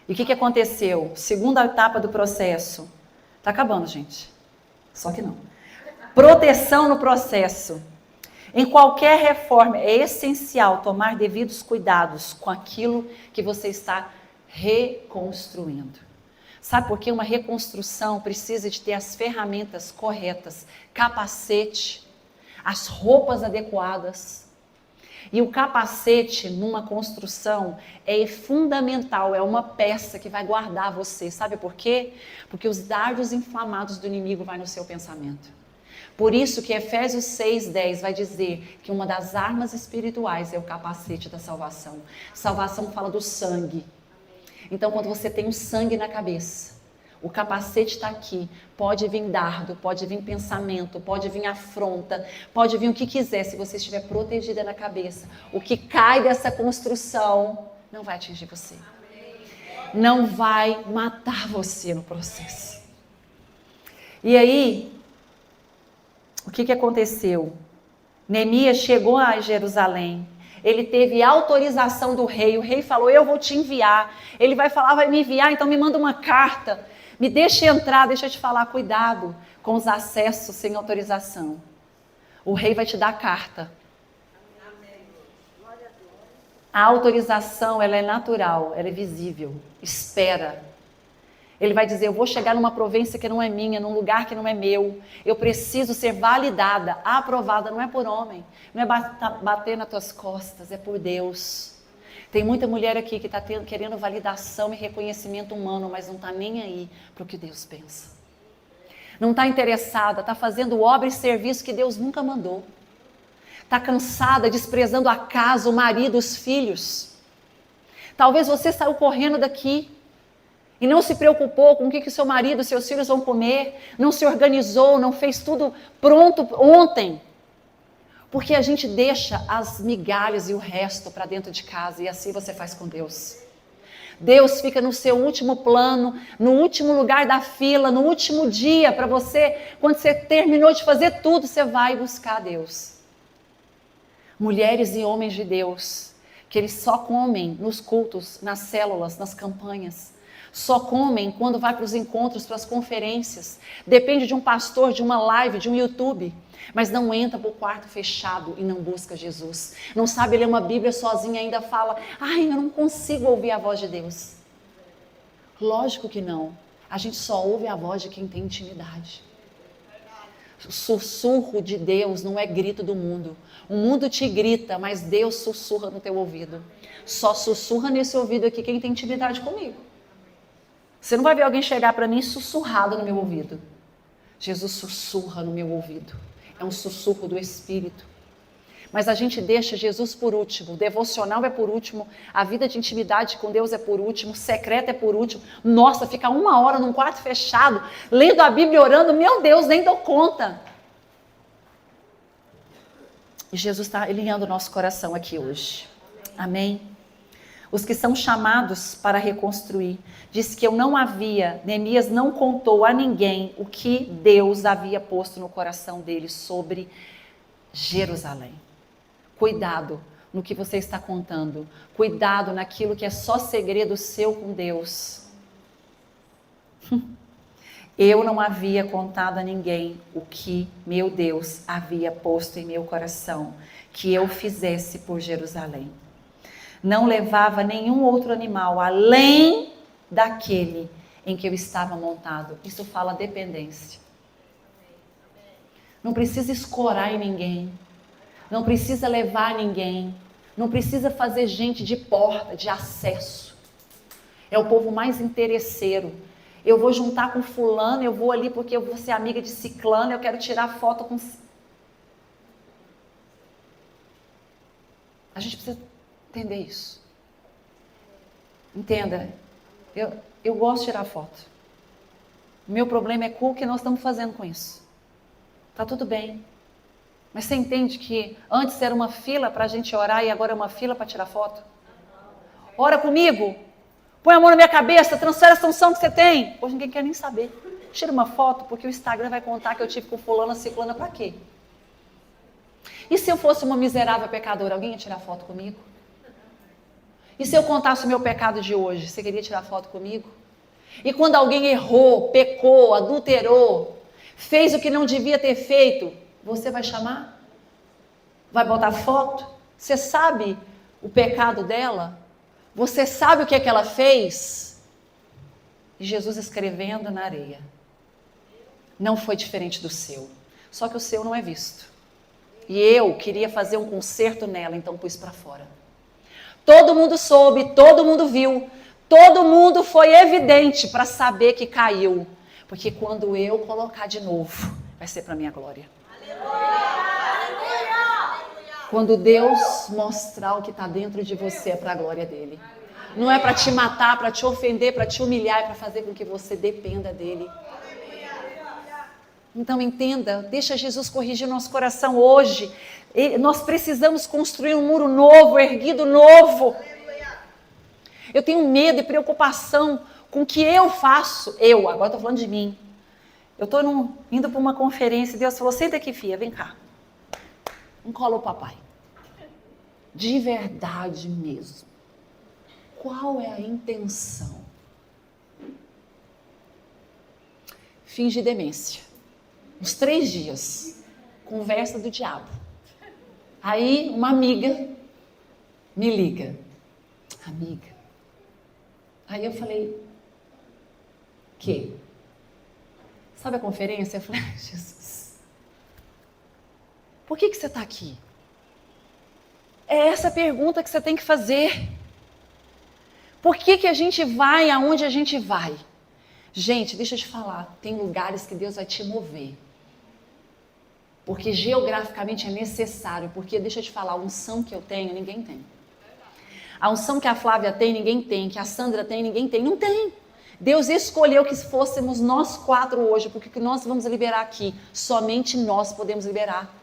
Speaker 2: E o que aconteceu? Segunda etapa do processo. Está acabando, gente. Só que não. Proteção no processo. Em qualquer reforma é essencial tomar devidos cuidados com aquilo que você está reconstruindo. Sabe por quê? Uma reconstrução precisa de ter as ferramentas corretas, capacete, as roupas adequadas. E o capacete numa construção é fundamental, é uma peça que vai guardar você. Sabe por quê? Porque os dardos inflamados do inimigo vão no seu pensamento. Por isso que Efésios 6:10 vai dizer que uma das armas espirituais é o capacete da salvação. Salvação fala do sangue. Então, quando você tem o sangue na cabeça, o capacete está aqui, pode vir dardo, pode vir pensamento, pode vir afronta, pode vir o que quiser, se você estiver protegida na cabeça. O que cai dessa construção não vai atingir você. Não vai matar você no processo. E aí, o que aconteceu? Neemias chegou a Jerusalém. Ele teve autorização do rei. O rei falou: eu vou te enviar. Ele vai falar: vai me enviar, então me manda uma carta. Me deixa entrar, deixa eu te falar, cuidado com os acessos sem autorização. O rei vai te dar a carta. A autorização, ela é natural, ela é visível. Espera. Ele vai dizer, eu vou chegar numa província que não é minha, num lugar que não é meu. Eu preciso ser validada, aprovada, não é por homem. Não é bater nas tuas costas, é por Deus. Tem muita mulher aqui que está querendo validação e reconhecimento humano, mas não está nem aí para o que Deus pensa. Não está interessada, está fazendo obra e serviço que Deus nunca mandou. Está cansada, desprezando a casa, o marido, os filhos. Talvez você saiu correndo daqui e não se preocupou com o que seu marido, seus filhos vão comer, não se organizou, não fez tudo pronto ontem. Porque a gente deixa as migalhas e o resto para dentro de casa, e assim você faz com Deus. Deus fica no seu último plano, no último lugar da fila, no último dia para você, quando você terminou de fazer tudo, você vai buscar Deus. Mulheres e homens de Deus, que eles só comem nos cultos, nas células, nas campanhas. Só comem quando vai para os encontros, para as conferências. Depende de um pastor, de uma live, de um YouTube. Mas não entra para o quarto fechado e não busca Jesus. Não sabe ler uma Bíblia sozinha e ainda fala, ai, eu não consigo ouvir a voz de Deus. Lógico que não. A gente só ouve a voz de quem tem intimidade. O sussurro de Deus não é grito do mundo. O mundo te grita, mas Deus sussurra no teu ouvido. Só sussurra nesse ouvido aqui quem tem intimidade comigo. Você não vai ver alguém chegar para mim sussurrado no meu ouvido. Jesus sussurra no meu ouvido. É um sussurro do Espírito. Mas a gente deixa Jesus por último. O devocional é por último. A vida de intimidade com Deus é por último. O secreto é por último. Nossa, ficar 1 hora num quarto fechado, lendo a Bíblia e orando. Meu Deus, nem dou conta. E Jesus está alinhando o nosso coração aqui hoje. Amém? Os que são chamados para reconstruir. Diz que Neemias não contou a ninguém o que Deus havia posto no coração dele sobre Jerusalém. Cuidado no que você está contando. Cuidado naquilo que é só segredo seu com Deus. Eu não havia contado a ninguém o que meu Deus havia posto em meu coração, que eu fizesse por Jerusalém. Não levava nenhum outro animal além daquele em que eu estava montado. Isso fala dependência. Não precisa escorar em ninguém. Não precisa levar ninguém. Não precisa fazer gente de porta, de acesso. É o povo mais interesseiro. Eu vou juntar com fulano, eu vou ali porque eu vou ser amiga de ciclano, eu quero tirar foto com... A gente precisa entender isso. Entenda, eu gosto de tirar foto. O meu problema é com o que nós estamos fazendo com isso. Tá tudo bem. Mas você entende que antes era uma fila para a gente orar e agora é uma fila para tirar foto? Ora comigo. Põe a mão na minha cabeça, transfere essa unção que você tem. Hoje ninguém quer nem saber. Tira uma foto porque o Instagram vai contar que eu tive com fulana, ciclana, para quê? E se eu fosse uma miserável pecadora, alguém ia tirar foto comigo? E se eu contasse o meu pecado de hoje, você queria tirar foto comigo? E quando alguém errou, pecou, adulterou, fez o que não devia ter feito, você vai chamar? Vai botar foto? Você sabe o pecado dela? Você sabe o que é que ela fez? E Jesus escrevendo na areia. Não foi diferente do seu. Só que o seu não é visto. E eu queria fazer um conserto nela, então pus para fora. Todo mundo soube, todo mundo viu, todo mundo foi evidente para saber que caiu. Porque quando eu colocar de novo, vai ser para minha glória. Quando Deus mostrar o que está dentro de você, é para a glória dele. Não é para te matar, para te ofender, para te humilhar, é para fazer com que você dependa dele. Então entenda, deixa Jesus corrigir nosso coração hoje. Nós precisamos construir um muro novo, erguido novo. Eu tenho medo e preocupação com o que eu faço. Agora estou falando de mim. Eu estou indo para uma conferência e Deus falou, senta aqui, filha, vem cá. Encola o papai. De verdade mesmo. Qual é a intenção? Finge demência. Uns 3 dias. Conversa do diabo. Aí uma amiga me liga. Amiga. Aí eu falei, quê? Sabe a conferência? Eu falei, Jesus, por que você está aqui? É essa a pergunta que você tem que fazer. Por que a gente vai aonde a gente vai? Gente, deixa eu te falar, tem lugares que Deus vai te mover. Porque geograficamente é necessário. Porque, deixa eu te falar, a unção que eu tenho, ninguém tem. A unção que a Flávia tem, ninguém tem. Que a Sandra tem, ninguém tem. Não tem. Deus escolheu que fôssemos nós 4 hoje, porque o que nós vamos liberar aqui, somente nós podemos liberar.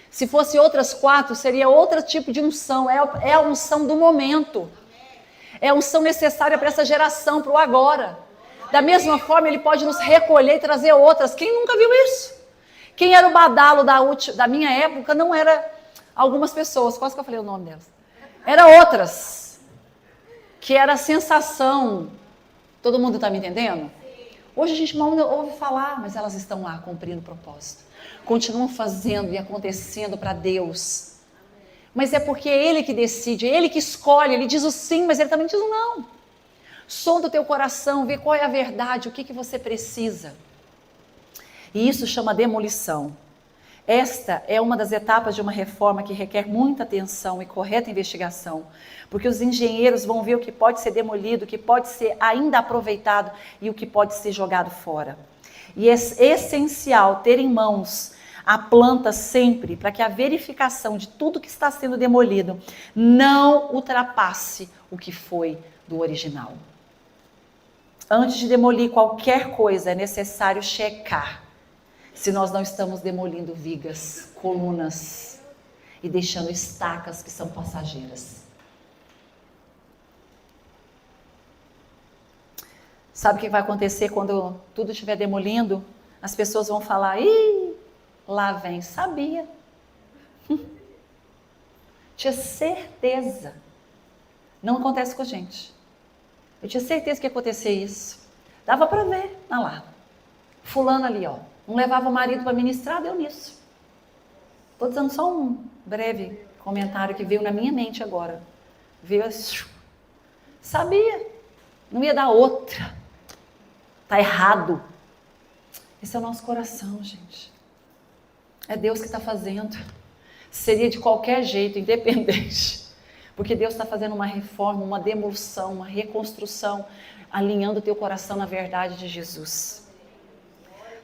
Speaker 2: Se fosse outras 4, seria outro tipo de unção. É a unção do momento. É a unção necessária para essa geração, para o agora. Da mesma forma, Ele pode nos recolher e trazer outras. Quem nunca viu isso? Quem era o badalo da minha época não era algumas pessoas, quase que eu falei o nome delas. Era outras. Que era a sensação. Todo mundo está me entendendo? Hoje a gente mal ouve falar, mas elas estão lá cumprindo o propósito. Continuam fazendo e acontecendo para Deus. Mas é porque é Ele que decide, é Ele que escolhe. Ele diz o sim, mas Ele também diz o não. Sonda o teu coração, vê qual é a verdade, o que você precisa. E isso chama demolição. Esta é uma das etapas de uma reforma que requer muita atenção e correta investigação, porque os engenheiros vão ver o que pode ser demolido, o que pode ser ainda aproveitado e o que pode ser jogado fora. E é essencial ter em mãos a planta sempre, para que a verificação de tudo que está sendo demolido não ultrapasse o que foi do original. Antes de demolir qualquer coisa, é necessário checar se nós não estamos demolindo vigas, colunas e deixando estacas que são passageiras. Sabe o que vai acontecer quando tudo estiver demolindo? As pessoas vão falar, ih, lá vem, sabia. Tinha certeza. Não acontece com a gente. Eu tinha certeza que ia acontecer isso. Dava para ver, olha lá. Fulano ali, ó. Não levava o marido para ministrar, deu nisso. Estou dando só um breve comentário que veio na minha mente agora. Veio assim. Sabia. Não ia dar outra. Está errado. Esse é o nosso coração, gente. É Deus que está fazendo. Seria de qualquer jeito, independente. Porque Deus está fazendo uma reforma, uma demolição, uma reconstrução, alinhando o teu coração na verdade de Jesus.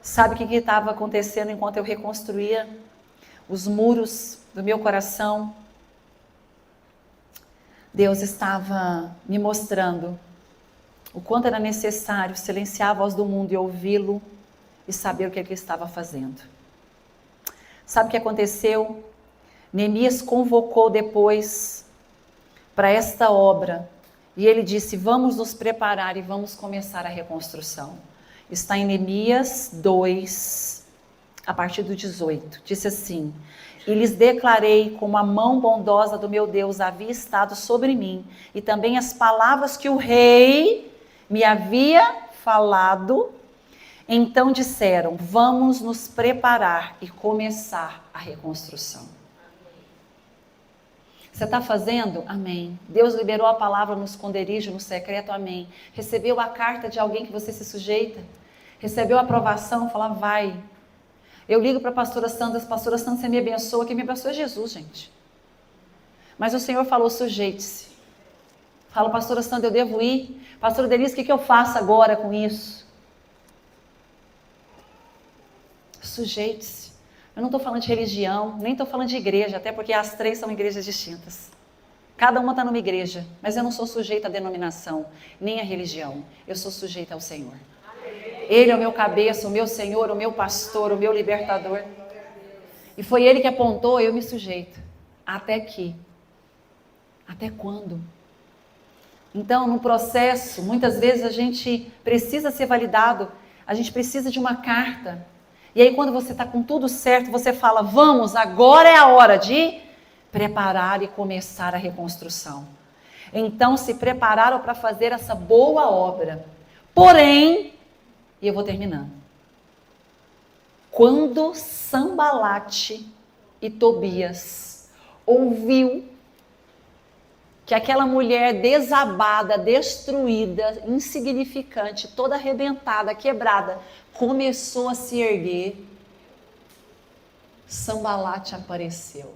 Speaker 2: Sabe o que estava acontecendo enquanto eu reconstruía os muros do meu coração? Deus estava me mostrando o quanto era necessário silenciar a voz do mundo e ouvi-lo e saber o que ele estava fazendo. Sabe o que aconteceu? Neemias convocou depois para esta obra e ele disse, vamos nos preparar e vamos começar a reconstrução. Está em Neemias 2, a partir do 18. Disse assim, e lhes declarei como a mão bondosa do meu Deus havia estado sobre mim, e também as palavras que o rei me havia falado. Então disseram, vamos nos preparar e começar a reconstrução. Você está fazendo? Amém. Deus liberou a palavra no esconderijo, no secreto? Amém. Recebeu a carta de alguém que você se sujeita? Recebeu a aprovação? Fala, vai. Eu ligo para a pastora Sandra você me abençoa. Quem me abençoa é Jesus, gente. Mas o Senhor falou, sujeite-se. Fala, pastora Sandra, eu devo ir. Pastora Denise, o que eu faço agora com isso? Sujeite-se. Eu não estou falando de religião, nem estou falando de igreja, até porque as 3 são igrejas distintas. Cada uma está numa igreja, mas eu não sou sujeita à denominação, nem à religião. Eu sou sujeita ao Senhor. Ele é o meu cabeça, o meu Senhor, o meu pastor, o meu libertador. E foi Ele que apontou, eu me sujeito. Até que? Até quando? Então, no processo, muitas vezes a gente precisa ser validado, a gente precisa de uma carta. E aí quando você está com tudo certo, você fala, vamos, agora é a hora de preparar e começar a reconstrução. Então se prepararam para fazer essa boa obra. Porém, e eu vou terminando. Quando Sanbalate e Tobias ouviu que aquela mulher desabada, destruída, insignificante, toda arrebentada, quebrada, começou a se erguer, Sambalate apareceu.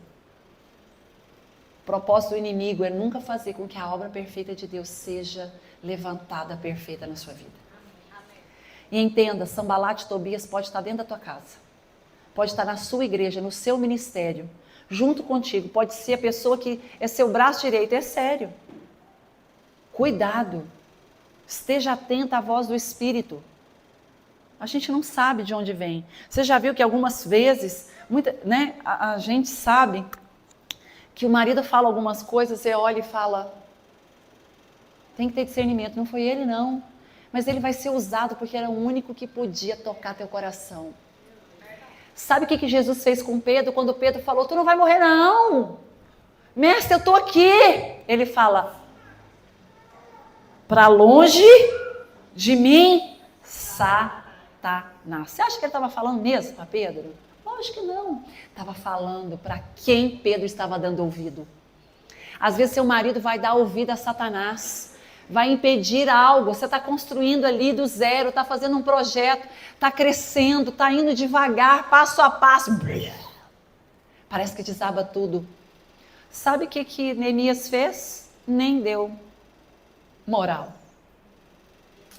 Speaker 2: O propósito do inimigo é nunca fazer com que a obra perfeita de Deus seja levantada perfeita na sua vida. E entenda, Sambalate e Tobias pode estar dentro da tua casa, pode estar na sua igreja, no seu ministério, junto contigo, pode ser a pessoa que é seu braço direito, é sério. Cuidado, esteja atenta à voz do Espírito. A gente não sabe de onde vem. Você já viu que algumas vezes, a gente sabe que o marido fala algumas coisas, você olha e fala, tem que ter discernimento, não foi ele não, mas ele vai ser usado porque era o único que podia tocar teu coração. Sabe o que Jesus fez com Pedro quando Pedro falou, tu não vai morrer não, mestre, eu estou aqui. Ele fala, para longe de mim, Satanás. Você acha que ele estava falando mesmo para Pedro? Lógico que não. Estava falando para quem Pedro estava dando ouvido. Às vezes seu marido vai dar ouvido a Satanás, vai impedir algo, você está construindo ali do zero, está fazendo um projeto, está crescendo, está indo devagar, passo a passo. Parece que desaba tudo. Sabe o que Neemias fez? Nem deu moral.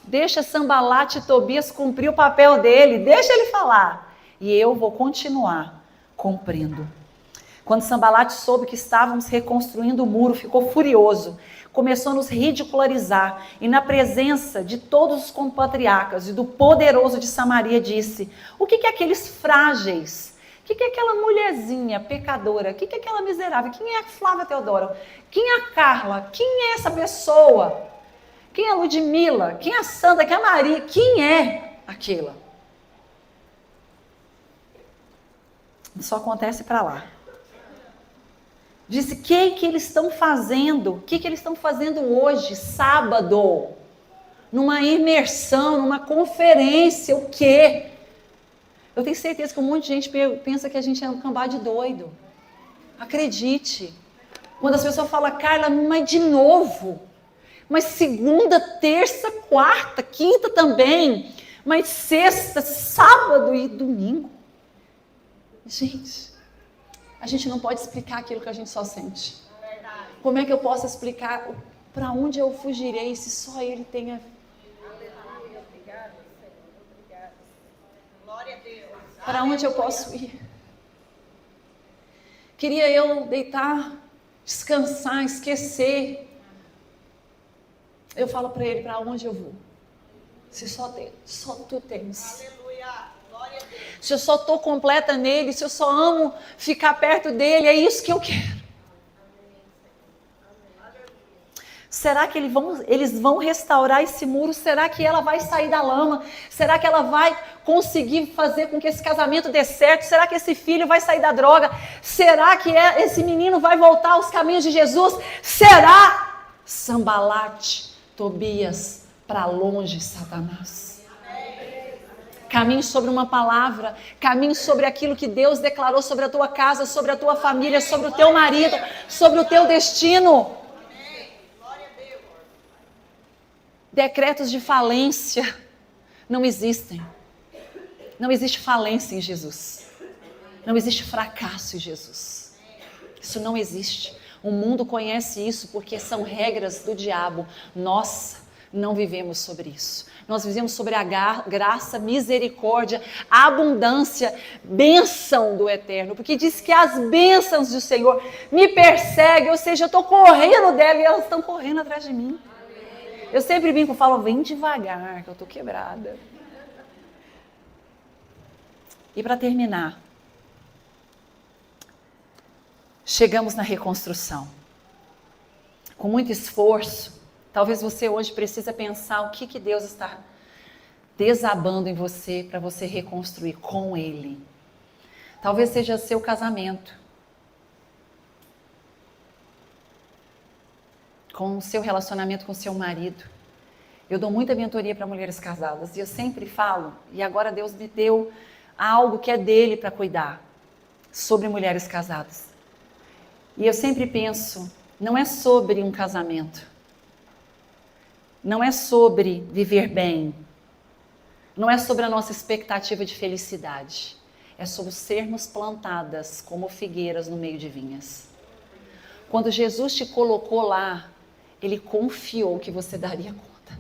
Speaker 2: Deixa Sambalate e Tobias cumprir o papel dele, deixa ele falar. E eu vou continuar cumprindo. Quando Sambalate soube que estávamos reconstruindo o muro, ficou furioso. Começou a nos ridicularizar. E na presença de todos os compatriarcas e do poderoso de Samaria disse, o que é aqueles frágeis? O que é aquela mulherzinha pecadora? O que é aquela miserável? Quem é a Flávia Teodora? Quem é a Carla? Quem é essa pessoa? Quem é a Ludmila? Quem é a Sandra? Quem é a Maria? Quem é aquela? Isso acontece para lá. Disse, o que eles estão fazendo? O que eles estão fazendo hoje, sábado? Numa imersão, numa conferência, o quê? Eu tenho certeza que um monte de gente pensa que a gente é um cambá de doido. Acredite. Quando as pessoas falam, Carla, mas de novo? Mas segunda, terça, quarta, quinta também. Mas sexta, sábado e domingo. Gente, a gente não pode explicar aquilo que a gente só sente. Como é que eu posso explicar para onde eu fugirei se só Ele tenha... Para onde eu posso ir? Queria eu deitar, descansar, esquecer. Eu falo para Ele, para onde eu vou? Se só Tu tens. Se eu só estou completa nele, se eu só amo ficar perto dele, é isso que eu quero. Será que eles vão restaurar esse muro? Será que ela vai sair da lama? Será que ela vai conseguir fazer com que esse casamento dê certo? Será que esse filho vai sair da droga? Será que esse menino vai voltar aos caminhos de Jesus? Será? Sambalate, Tobias, para longe, Satanás. Caminhe sobre uma palavra, caminhe sobre aquilo que Deus declarou sobre a tua casa, sobre a tua família, sobre o teu marido, sobre o teu destino. Decretos de falência não existem. Não existe falência em Jesus. Não existe fracasso em Jesus. Isso não existe. O mundo conhece isso porque são regras do diabo. Nós não vivemos sobre isso. Nós vivemos sobre a graça, misericórdia, abundância, bênção do Eterno. Porque diz que as bênçãos do Senhor me perseguem, ou seja, eu estou correndo dela e elas estão correndo atrás de mim. Eu sempre brinco, falo, vem devagar, que eu estou quebrada. E para terminar, chegamos na reconstrução. Com muito esforço, talvez você hoje precisa pensar o que Deus está desabando em você para você reconstruir com Ele. Talvez seja seu casamento, com o seu relacionamento com o seu marido. Eu dou muita mentoria para mulheres casadas e eu sempre falo, e agora Deus me deu algo que é dele para cuidar, sobre mulheres casadas. E eu sempre penso, não é sobre um casamento. Não é sobre viver bem. Não é sobre a nossa expectativa de felicidade. É sobre sermos plantadas como figueiras no meio de vinhas. Quando Jesus te colocou lá, Ele confiou que você daria conta.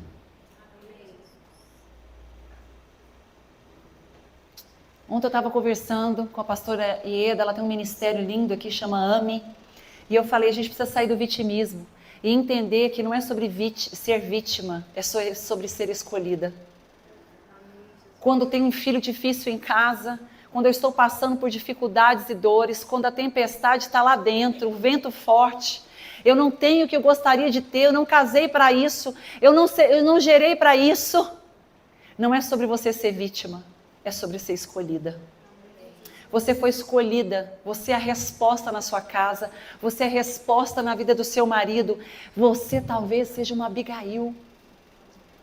Speaker 2: Ontem eu estava conversando com a pastora Ieda, ela tem um ministério lindo aqui, chama AME, e eu falei, a gente precisa sair do vitimismo e entender que não é sobre ser vítima, é sobre ser escolhida. Quando tem um filho difícil em casa, quando eu estou passando por dificuldades e dores, quando a tempestade está lá dentro, o vento forte, eu não tenho o que eu gostaria de ter, eu não casei para isso, eu não gerei para isso. Não é sobre você ser vítima, é sobre ser escolhida. Você foi escolhida, você é a resposta na sua casa, você é a resposta na vida do seu marido. Você talvez seja uma Abigail,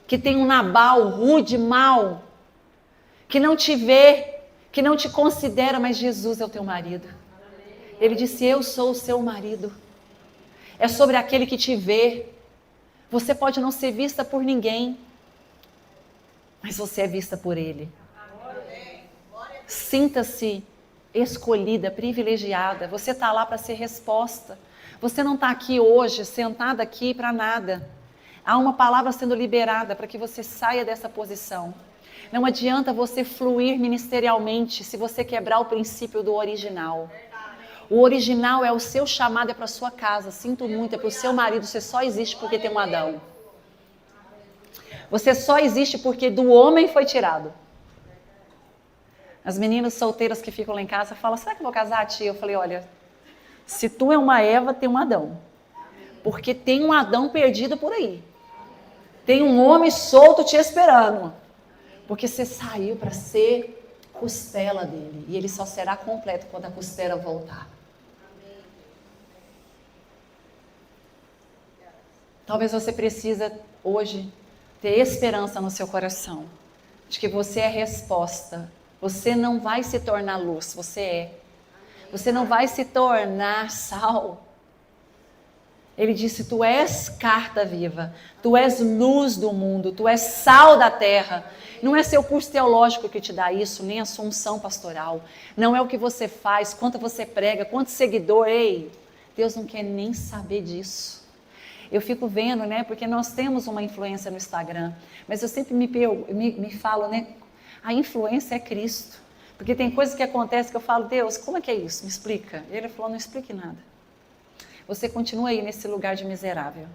Speaker 2: que tem um Nabal rude, mau, que não te vê, que não te considera, mas Jesus é o teu marido. Ele disse, eu sou o seu marido. É sobre aquele que te vê. Você pode não ser vista por ninguém, mas você é vista por Ele. Sinta-se escolhida, privilegiada. Você está lá para ser resposta. Você não está aqui hoje, sentada aqui para nada. Há uma palavra sendo liberada para que você saia dessa posição. Não adianta você fluir ministerialmente se você quebrar o princípio do original. O original é o seu chamado, é para a sua casa. Sinto muito, é para o seu marido. Você só existe porque tem um Adão. Você só existe porque do homem foi tirado. As meninas solteiras que ficam lá em casa falam, será que eu vou casar, tia? Eu falei, olha, se tu é uma Eva, tem um Adão. Porque tem um Adão perdido por aí. Tem um homem solto te esperando. Porque você saiu para ser costela dele. E ele só será completo quando a costela voltar. Talvez você precisa hoje ter esperança no seu coração. De que você é resposta. Você não vai se tornar luz, você é. Você não vai se tornar sal. Ele disse, tu és carta viva, tu és luz do mundo, tu és sal da terra. Não é seu curso teológico que te dá isso, nem a sua unção pastoral. Não é o que você faz, quanto você prega, quanto seguidor. Ei, Deus não quer nem saber disso. Eu fico vendo, né, porque nós temos uma influência no Instagram, mas eu sempre me falo, né, a influência é Cristo. Porque tem coisas que acontecem que eu falo, Deus, como é que é isso? Me explica. E Ele falou, não explique nada. Você continua aí nesse lugar de miserável.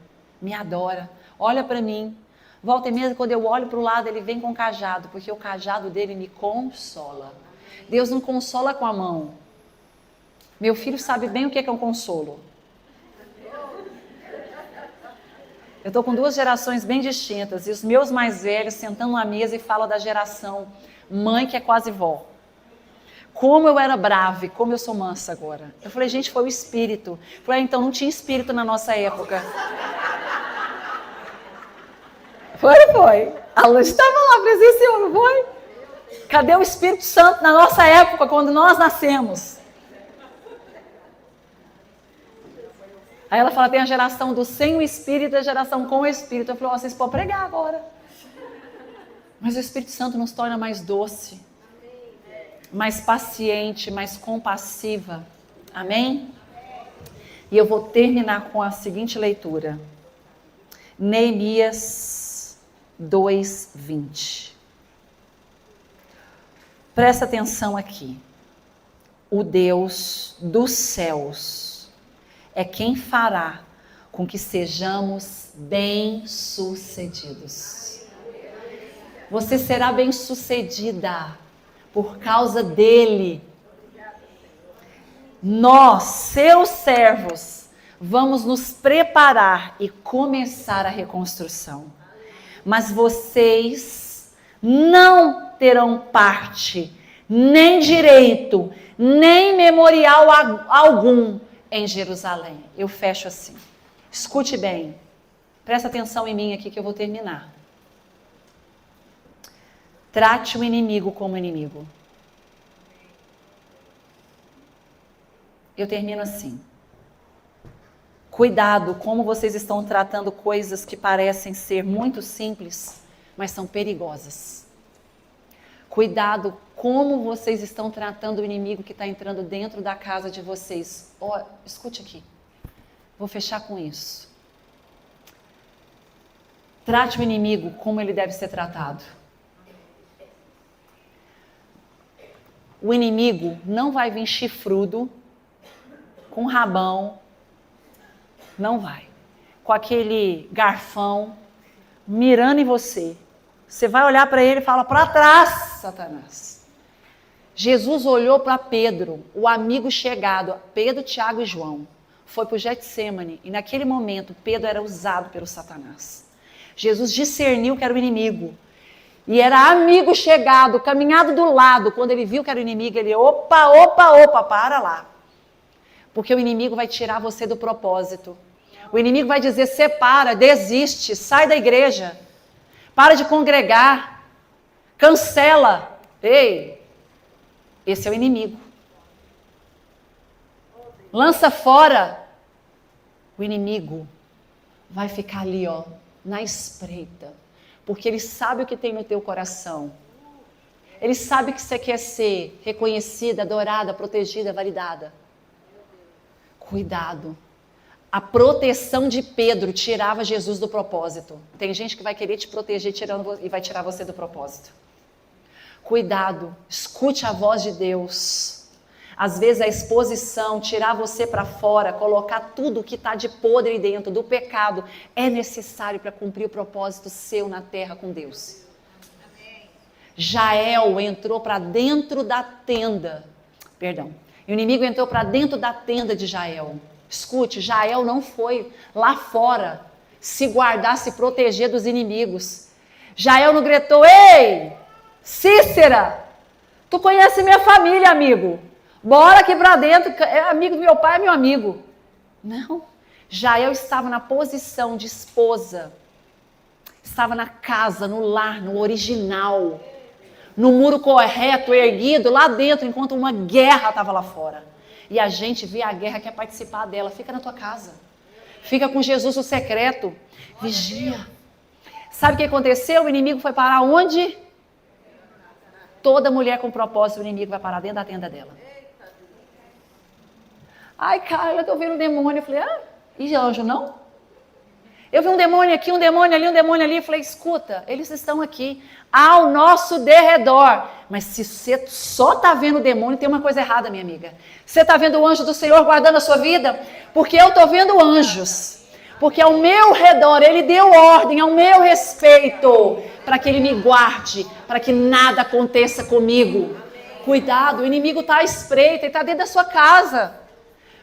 Speaker 2: Me adora. Olha para mim. Volta e meia, quando eu olho para o lado, Ele vem com o cajado, porque o cajado dele me consola. Deus não consola com a mão. Meu filho sabe bem o que é um consolo. Eu estou com 2 gerações bem distintas, e os meus mais velhos sentando na mesa e falam da geração mãe que é quase vó. Como eu era brava e como eu sou mansa agora. Eu falei, gente, foi o espírito. Eu falei, então não tinha espírito na nossa época. Foi. A Luz estava lá, presenciou, não foi? Cadê o Espírito Santo na nossa época, quando nós nascemos? Aí ela fala, tem a geração do sem o Espírito e a geração com o Espírito. Eu falei, vocês podem pregar agora. Mas o Espírito Santo nos torna mais doce, mais paciente, mais compassiva. Amém? E eu vou terminar com a seguinte leitura. Neemias 2:20. Presta atenção aqui. O Deus dos céus é quem fará com que sejamos bem-sucedidos. Você será bem-sucedida por causa dele. Nós, seus servos, vamos nos preparar e começar a reconstrução. Mas vocês não terão parte, nem direito, nem memorial algum em Jerusalém. Eu fecho assim. Escute bem. Presta atenção em mim aqui que eu vou terminar. Trate o inimigo como inimigo. Eu termino assim. Cuidado como vocês estão tratando coisas que parecem ser muito simples, mas são perigosas. Cuidado como vocês estão tratando o inimigo que está entrando dentro da casa de vocês. Oh, escute aqui. Vou fechar com isso. Trate o inimigo como ele deve ser tratado. O inimigo não vai vir chifrudo, com rabão, não vai. Com aquele garfão, mirando em você. Você vai olhar para ele e fala, para trás, Satanás. Jesus olhou para Pedro, o amigo chegado, Pedro, Tiago e João. Foi para o Getsemane e naquele momento Pedro era usado pelo Satanás. Jesus discerniu que era o inimigo. E era amigo chegado, caminhado do lado. Quando ele viu que era o inimigo, ele, opa, para lá. Porque o inimigo vai tirar você do propósito. O inimigo vai dizer, separa, desiste, sai da igreja. Para de congregar. Cancela. Ei, esse é o inimigo. Lança fora. O inimigo vai ficar ali, ó, na espreita. Porque ele sabe o que tem no teu coração. Ele sabe que você quer ser reconhecida, adorada, protegida, validada. Cuidado. A proteção de Pedro tirava Jesus do propósito. Tem gente que vai querer te proteger e vai tirar você do propósito. Cuidado. Escute a voz de Deus. Às vezes a exposição, tirar você para fora, colocar tudo que está de podre dentro do pecado, é necessário para cumprir o propósito seu na terra com Deus. Jael entrou para dentro da tenda. O inimigo entrou para dentro da tenda de Jael. Escute, Jael não foi lá fora se guardar, se proteger dos inimigos. Jael não gritou, ei, Cícera, tu conhece minha família, amigo. Bora aqui para dentro, é amigo do meu pai, é meu amigo. Não, Jael estava na posição de esposa, estava na casa, no lar, no original, no muro correto, erguido, lá dentro, enquanto uma guerra estava lá fora. E a gente vê a guerra, quer participar dela, fica na tua casa, fica com Jesus no secreto, vigia. Sabe o que aconteceu? O inimigo foi parar onde? Toda mulher com propósito, o inimigo vai parar dentro da tenda dela. Ai, Carla, eu estou vendo um demônio. Eu falei, e anjo não? Eu vi um demônio aqui, um demônio ali. Eu falei, escuta, eles estão aqui, ao nosso derredor. Mas se você só está vendo o demônio, tem uma coisa errada, minha amiga. Você está vendo o anjo do Senhor guardando a sua vida? Porque eu estou vendo anjos. Porque ao meu redor, ele deu ordem ao meu respeito, para que ele me guarde, para que nada aconteça comigo. Cuidado, o inimigo está à espreita, ele está dentro da sua casa.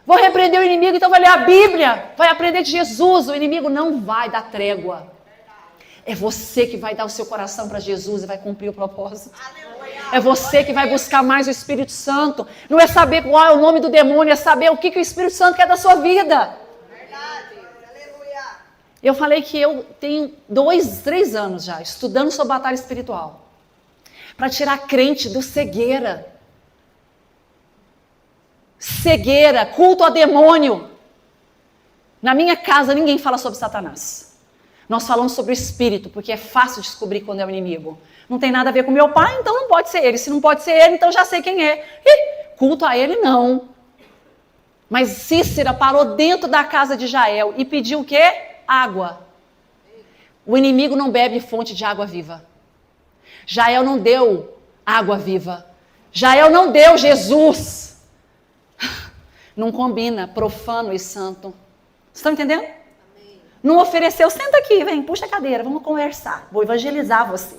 Speaker 2: Vou repreender o inimigo, então vai ler a Bíblia, vai aprender de Jesus. O inimigo não vai dar trégua. É você que vai dar o seu coração para Jesus e vai cumprir o propósito. É você que vai buscar mais o Espírito Santo. Não é saber qual é o nome do demônio, é saber o que o Espírito Santo quer da sua vida. Eu falei que eu tenho 2, 3 anos já estudando sobre batalha espiritual. Para tirar crente do cegueira. Cegueira, culto a demônio. Na minha casa ninguém fala sobre Satanás. Nós falamos sobre o espírito, porque é fácil descobrir quando é o inimigo. Não tem nada a ver com meu pai, então não pode ser ele. Se não pode ser ele, então já sei quem é. Culto a ele não. Mas Cícera parou dentro da casa de Jael e pediu o quê? Água. O inimigo não bebe fonte de água viva. Jael não deu água viva. Jael não deu Jesus. Não combina profano e santo. Vocês estão entendendo? Amém. Não ofereceu, senta aqui, vem, puxa a cadeira, vamos conversar. Vou evangelizar você.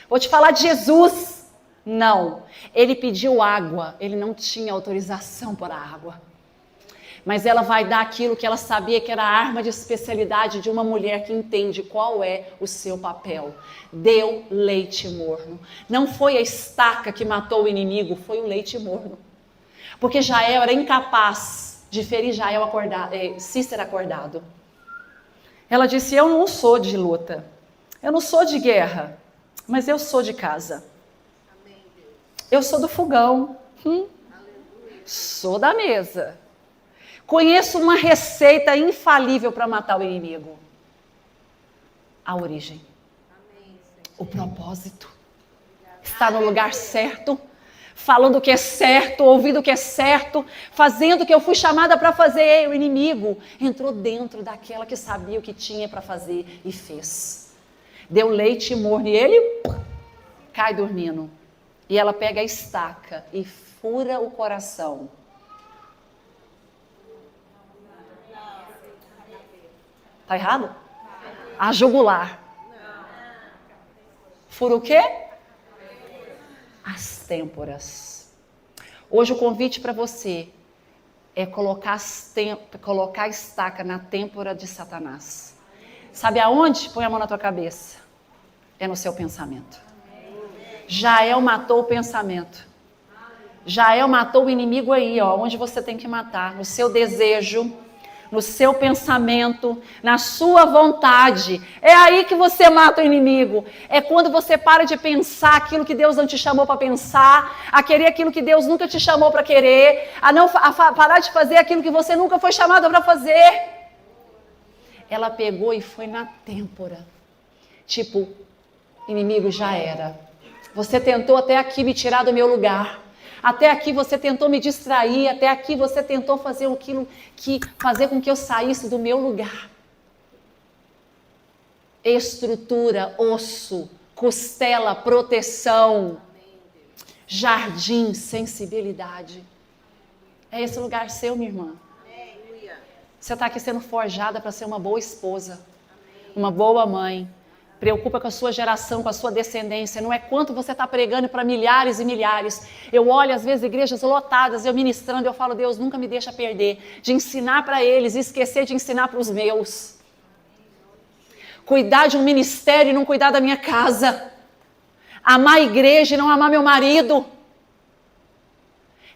Speaker 2: Vou te falar de Jesus. Não. Ele pediu água, ele não tinha autorização para a água. Mas ela vai dar aquilo que ela sabia que era a arma de especialidade de uma mulher que entende qual é o seu papel. Deu leite morno. Não foi a estaca que matou o inimigo, foi o leite morno. Porque Jael era incapaz de ferir Cícera acordado. Ela disse, eu não sou de luta, eu não sou de guerra, mas eu sou de casa. Eu sou do fogão, sou da mesa. Conheço uma receita infalível para matar o inimigo. A origem. O propósito. Está no lugar certo. Falando o que é certo, ouvindo o que é certo, fazendo o que eu fui chamada para fazer. O inimigo entrou dentro daquela que sabia o que tinha para fazer e fez. Deu leite morno e ele cai dormindo. E ela pega a estaca e fura o coração. Tá errado? A jugular. Fura o quê? As têmporas. Hoje o convite para você é colocar a estaca na têmpora de Satanás. Sabe aonde? Põe a mão na tua cabeça. É no seu pensamento. Jael matou o pensamento. Jael matou o inimigo aí, ó, onde você tem que matar. No seu desejo, no seu pensamento, na sua vontade. É aí que você mata o inimigo. É quando você para de pensar aquilo que Deus não te chamou para pensar, a querer aquilo que Deus nunca te chamou para querer, a parar de fazer aquilo que você nunca foi chamado para fazer. Ela pegou e foi na têmpora. Tipo, inimigo, já era. Você tentou até aqui me tirar do meu lugar. Até aqui você tentou me distrair, até aqui você tentou fazer fazer com que eu saísse do meu lugar. Estrutura, osso, costela, proteção, jardim, sensibilidade. É esse lugar seu, minha irmã. Você está aqui sendo forjada para ser uma boa esposa, uma boa mãe. Preocupa com a sua geração, com a sua descendência. Não é quanto você está pregando para milhares e milhares. Eu olho, às vezes, igrejas lotadas, eu ministrando, eu falo, Deus, nunca me deixa perder. De ensinar para eles e esquecer de ensinar para os meus. Cuidar de um ministério e não cuidar da minha casa. Amar a igreja e não amar meu marido.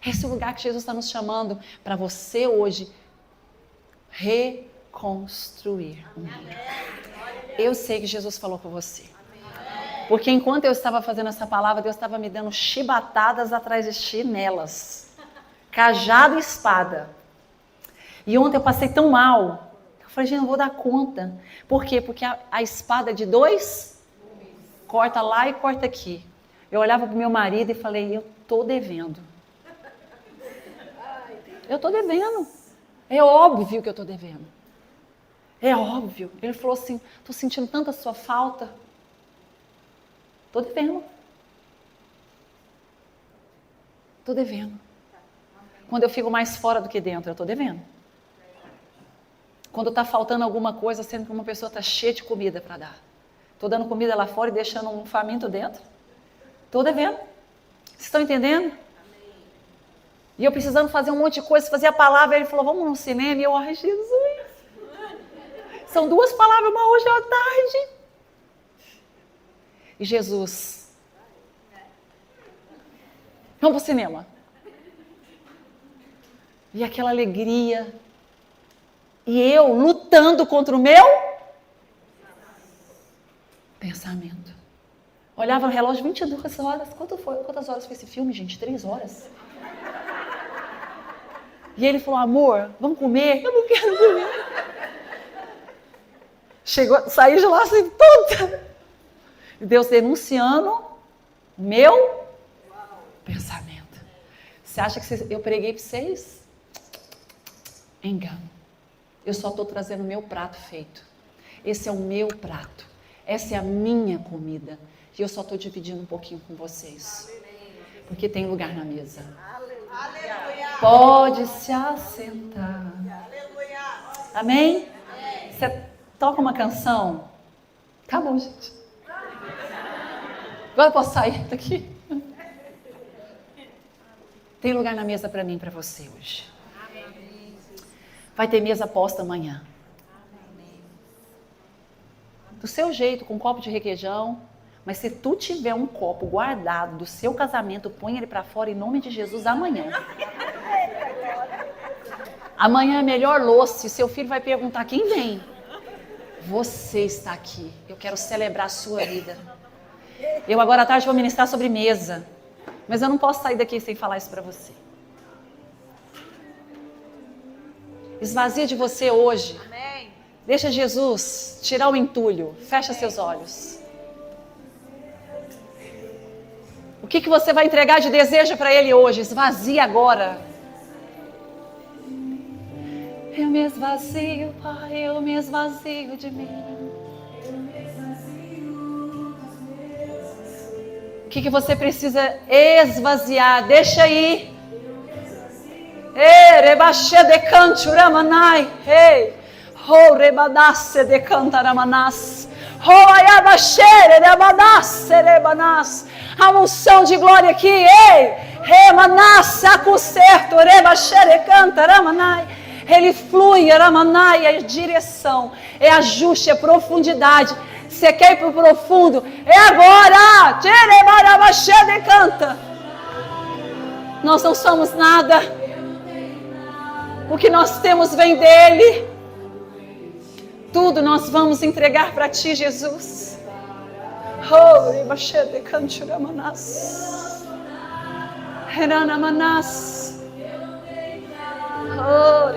Speaker 2: Esse é o lugar que Jesus está nos chamando para você hoje reconstruir o mundo. Eu sei que Jesus falou com você. Porque enquanto eu estava fazendo essa palavra, Deus estava me dando chibatadas atrás de chinelas. Cajado e espada. E ontem eu passei tão mal. Eu falei, gente, não vou dar conta. Por quê? Porque a espada é de 2, corta lá e corta aqui. Eu olhava para o meu marido e falei, eu estou devendo. Eu estou devendo. É óbvio que eu estou devendo. É óbvio. Ele falou assim, estou sentindo tanta sua falta. Estou devendo. Estou devendo. Quando eu fico mais fora do que dentro, eu estou devendo. Quando está faltando alguma coisa, sendo que uma pessoa está cheia de comida para dar. Estou dando comida lá fora e deixando um faminto dentro. Estou devendo. Vocês estão entendendo? E eu precisando fazer um monte de coisa, fazer a palavra. Ele falou, vamos no cinema. E eu, ai, Jesus. São 2 palavras, uma hoje e uma tarde. E Jesus, vamos para o cinema. E aquela alegria. E eu lutando contra o meu pensamento. Olhava no relógio, 22 horas. Quantas horas foi esse filme, gente? 3 horas. E ele falou, amor, vamos comer? Eu não quero comer. Saí de lá assim, toda. E Deus denunciando o meu pensamento. Você acha que eu preguei para vocês? Engano. Eu só estou trazendo o meu prato feito. Esse é o meu prato. Essa é a minha comida. E eu só estou dividindo um pouquinho com vocês. Porque tem lugar na mesa. Pode se assentar. Amém? Você toca uma canção. Tá bom, gente. Agora eu posso sair daqui? Tem lugar na mesa para mim e para você hoje. Vai ter mesa posta amanhã. Do seu jeito, com um copo de requeijão. Mas se tu tiver um copo guardado do seu casamento, põe ele para fora em nome de Jesus amanhã. Amanhã é melhor louça. Seu filho vai perguntar, quem vem? Você está aqui. Eu quero celebrar a sua vida. Eu agora à tarde vou ministrar sobre mesa. Mas eu não posso sair daqui sem falar isso para você. Esvazia de você hoje. Deixa Jesus tirar o entulho. Fecha seus olhos. O que você vai entregar de desejo para Ele hoje? Esvazia agora. Eu me esvazio, Pai, eu me esvazio de mim. O que você precisa esvaziar? Deixa aí. Rebaixê de canto, ramanai. Oh, rebadasse de canta, ramanas. Oh, ayabaxê, rebadasse, rebanas. A unção de glória aqui. Ei, remanas, acucerto, rebaixê de canta, ramanai. Ele flui, ramanai, é direção, é ajuste, é profundidade. Você quer ir para o profundo? É agora! Canta. Nós não somos nada. O que nós temos vem dele. Tudo nós vamos entregar para ti, Jesus. Oh,